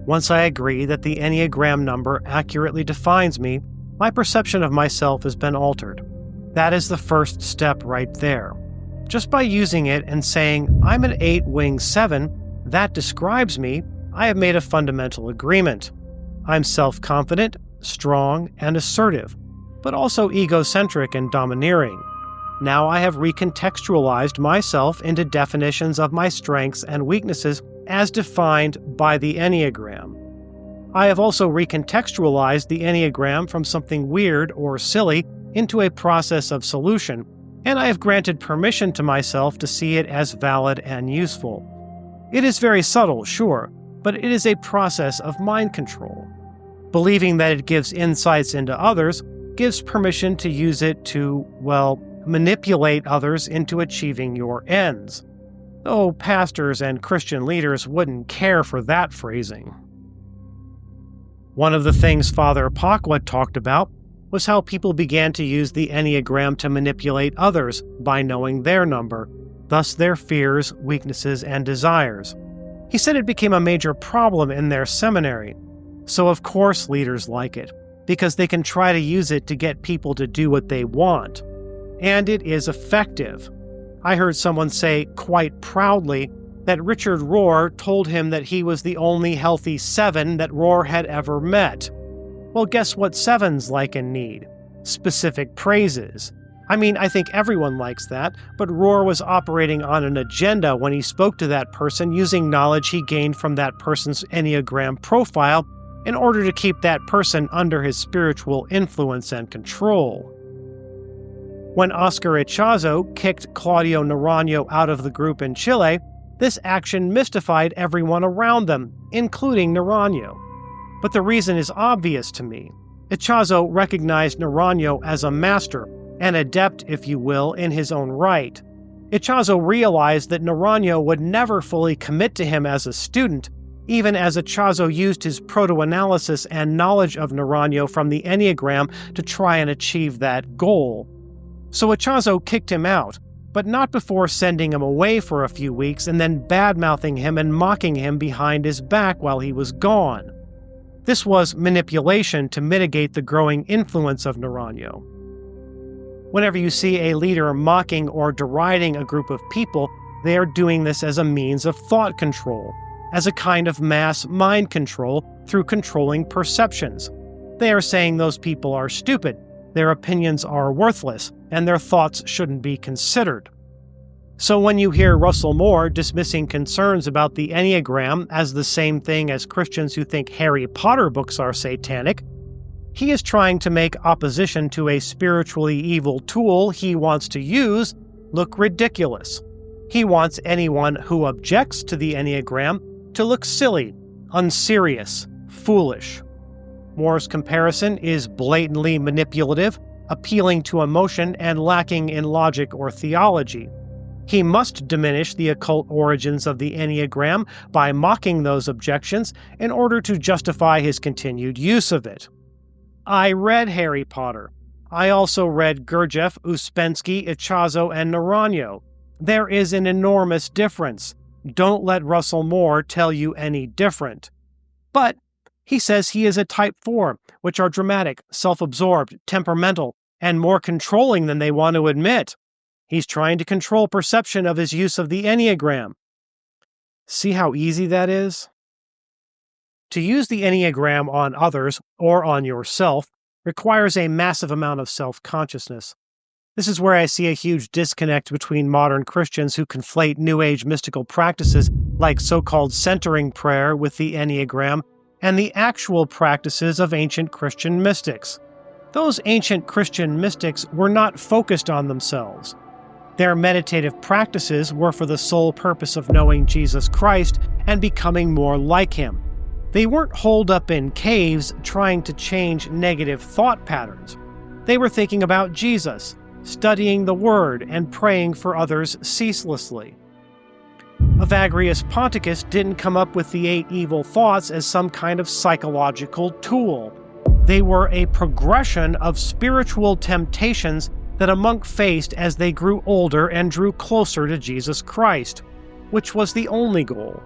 Speaker 1: Once I agree that the Enneagram number accurately defines me, my perception of myself has been altered. That is the first step right there. Just by using it and saying, I'm an 8-wing-7, that describes me, I have made a fundamental agreement. I'm self-confident, strong, and assertive, but also egocentric and domineering. Now I have recontextualized myself into definitions of my strengths and weaknesses as defined by the Enneagram. I have also recontextualized the Enneagram from something weird or silly into a process of solution, and I have granted permission to myself to see it as valid and useful. It is very subtle, sure, but it is a process of mind control. Believing that it gives insights into others gives permission to use it to, manipulate others into achieving your ends. Though pastors and Christian leaders wouldn't care for that phrasing. One of the things Father Pacwa talked about was how people began to use the Enneagram to manipulate others by knowing their number, thus their fears, weaknesses, and desires. He said it became a major problem in their seminary. So of course leaders like it, because they can try to use it to get people to do what they want. And it is effective. I heard someone say quite proudly that Richard Rohr told him that he was the only healthy 7 that Rohr had ever met. Well, guess what 7s like and need? Specific praises. I mean, I think everyone likes that, but Rohr was operating on an agenda when he spoke to that person using knowledge he gained from that person's Enneagram profile in order to keep that person under his spiritual influence and control. When Oscar Ichazo kicked Claudio Naranjo out of the group in Chile, this action mystified everyone around them, including Naranjo. But the reason is obvious to me. Ichazo recognized Naranjo as a master, an adept, if you will, in his own right. Ichazo realized that Naranjo would never fully commit to him as a student, even as Ichazo used his proto-analysis and knowledge of Naranjo from the Enneagram to try and achieve that goal. So Ichazo kicked him out, but not before sending him away for a few weeks and then bad-mouthing him and mocking him behind his back while he was gone. This was manipulation to mitigate the growing influence of Naranjo. Whenever you see a leader mocking or deriding a group of people, they are doing this as a means of thought control, as a kind of mass mind control through controlling perceptions. They are saying those people are stupid, their opinions are worthless, and their thoughts shouldn't be considered. So when you hear Russell Moore dismissing concerns about the Enneagram as the same thing as Christians who think Harry Potter books are satanic, he is trying to make opposition to a spiritually evil tool he wants to use look ridiculous. He wants anyone who objects to the Enneagram to look silly, unserious, foolish. Moore's comparison is blatantly manipulative, appealing to emotion, and lacking in logic or theology. He must diminish the occult origins of the Enneagram by mocking those objections in order to justify his continued use of it. I read Harry Potter. I also read Gurdjieff, Ouspensky, Ichazo, and Naranjo. There is an enormous difference. Don't let Russell Moore tell you any different. But he says he is a type 4, which are dramatic, self-absorbed, temperamental, and more controlling than they want to admit. He's trying to control perception of his use of the Enneagram. See how easy that is? To use the Enneagram on others, or on yourself, requires a massive amount of self-consciousness. This is where I see a huge disconnect between modern Christians who conflate New Age mystical practices like so-called centering prayer with the Enneagram and the actual practices of ancient Christian mystics. Those ancient Christian mystics were not focused on themselves. Their meditative practices were for the sole purpose of knowing Jesus Christ and becoming more like Him. They weren't holed up in caves trying to change negative thought patterns. They were thinking about Jesus, studying the Word, and praying for others ceaselessly. Evagrius Ponticus didn't come up with the 8 evil thoughts as some kind of psychological tool. They were a progression of spiritual temptations that a monk faced as they grew older and drew closer to Jesus Christ, which was the only goal.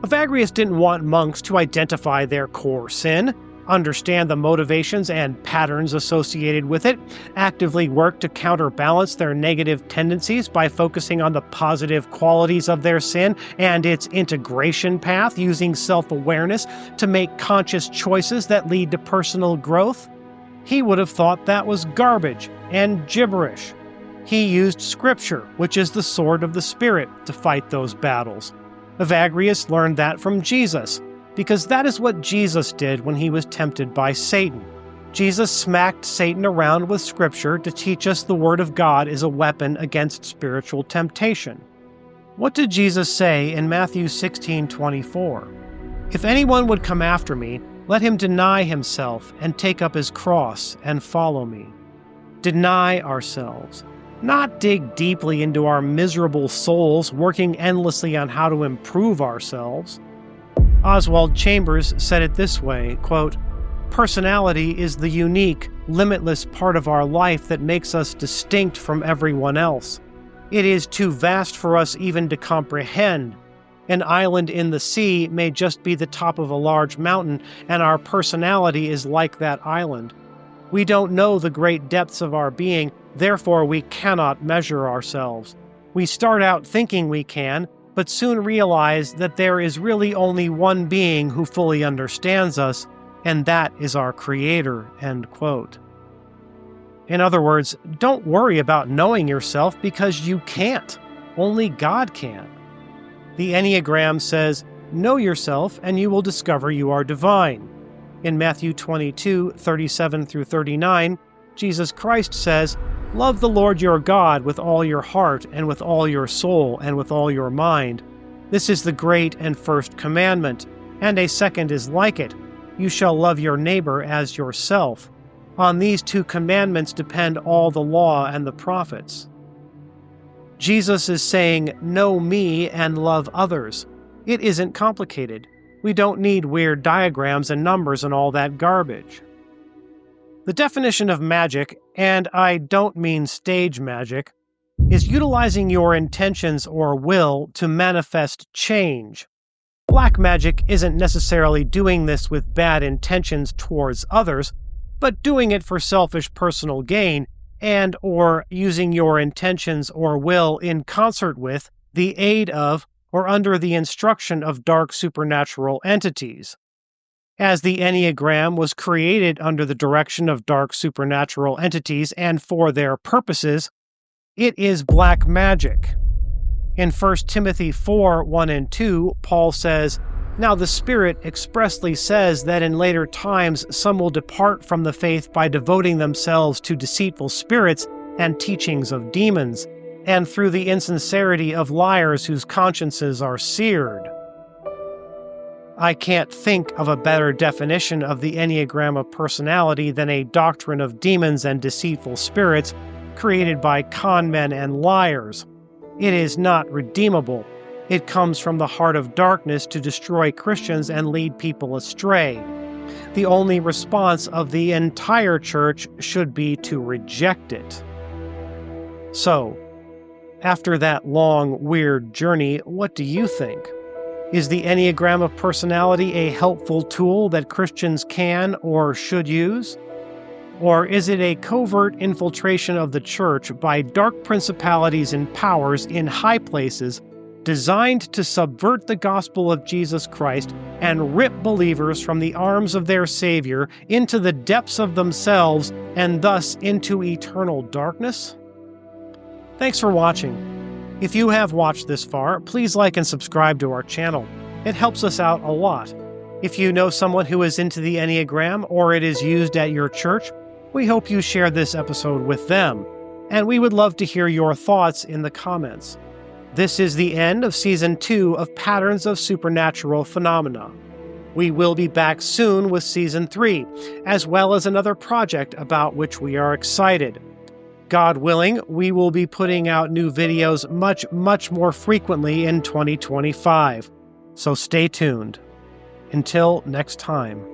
Speaker 1: Evagrius didn't want monks to identify their core sin, understand the motivations and patterns associated with it, actively work to counterbalance their negative tendencies by focusing on the positive qualities of their sin and its integration path using self-awareness to make conscious choices that lead to personal growth. He would have thought that was garbage and gibberish. He used Scripture, which is the sword of the Spirit, to fight those battles. Evagrius learned that from Jesus, because that is what Jesus did when he was tempted by Satan. Jesus smacked Satan around with Scripture to teach us the Word of God is a weapon against spiritual temptation. What did Jesus say in Matthew 16:24? If anyone would come after me, let him deny himself and take up his cross and follow me. Deny ourselves. Not dig deeply into our miserable souls, working endlessly on how to improve ourselves. Oswald Chambers said it this way, quote, "Personality is the unique, limitless part of our life that makes us distinct from everyone else. It is too vast for us even to comprehend. An island in the sea may just be the top of a large mountain, and our personality is like that island. We don't know the great depths of our being, therefore we cannot measure ourselves. We start out thinking we can, but soon realize that there is really only one being who fully understands us, and that is our Creator." End quote. In other words, don't worry about knowing yourself because you can't. Only God can. The Enneagram says, "Know yourself and you will discover you are divine." In Matthew 22:37-39, Jesus Christ says, "Love the Lord your God with all your heart and with all your soul and with all your mind. This is the great and first commandment, and a second is like it. You shall love your neighbor as yourself. On these 2 commandments depend all the law and the prophets." Jesus is saying, know me and love others. It isn't complicated. We don't need weird diagrams and numbers and all that garbage. The definition of magic, and I don't mean stage magic, is utilizing your intentions or will to manifest change. Black magic isn't necessarily doing this with bad intentions towards others, but doing it for selfish personal gain and or using your intentions or will in concert with, the aid of, or under the instruction of dark supernatural entities. As the Enneagram was created under the direction of dark supernatural entities and for their purposes, it is black magic. In 1 Timothy 4:1 and 2, Paul says, "Now the Spirit expressly says that in later times some will depart from the faith by devoting themselves to deceitful spirits and teachings of demons, and through the insincerity of liars whose consciences are seared." I can't think of a better definition of the Enneagram of Personality than a doctrine of demons and deceitful spirits created by con men and liars. It is not redeemable. It comes from the heart of darkness to destroy Christians and lead people astray. The only response of the entire church should be to reject it. So, after that long, weird journey, what do you think? Is the Enneagram of Personality a helpful tool that Christians can or should use? Or is it a covert infiltration of the church by dark principalities and powers in high places designed to subvert the gospel of Jesus Christ and rip believers from the arms of their Savior into the depths of themselves and thus into eternal darkness? Thanks for watching. If you have watched this far, please like and subscribe to our channel. It helps us out a lot. If you know someone who is into the Enneagram or it is used at your church, we hope you share this episode with them, and we would love to hear your thoughts in the comments. This is the end of Season 2 of Patterns of Supernatural Phenomena. We will be back soon with Season 3, as well as another project about which we are excited. God willing, we will be putting out new videos much more frequently in 2025. So stay tuned. Until next time.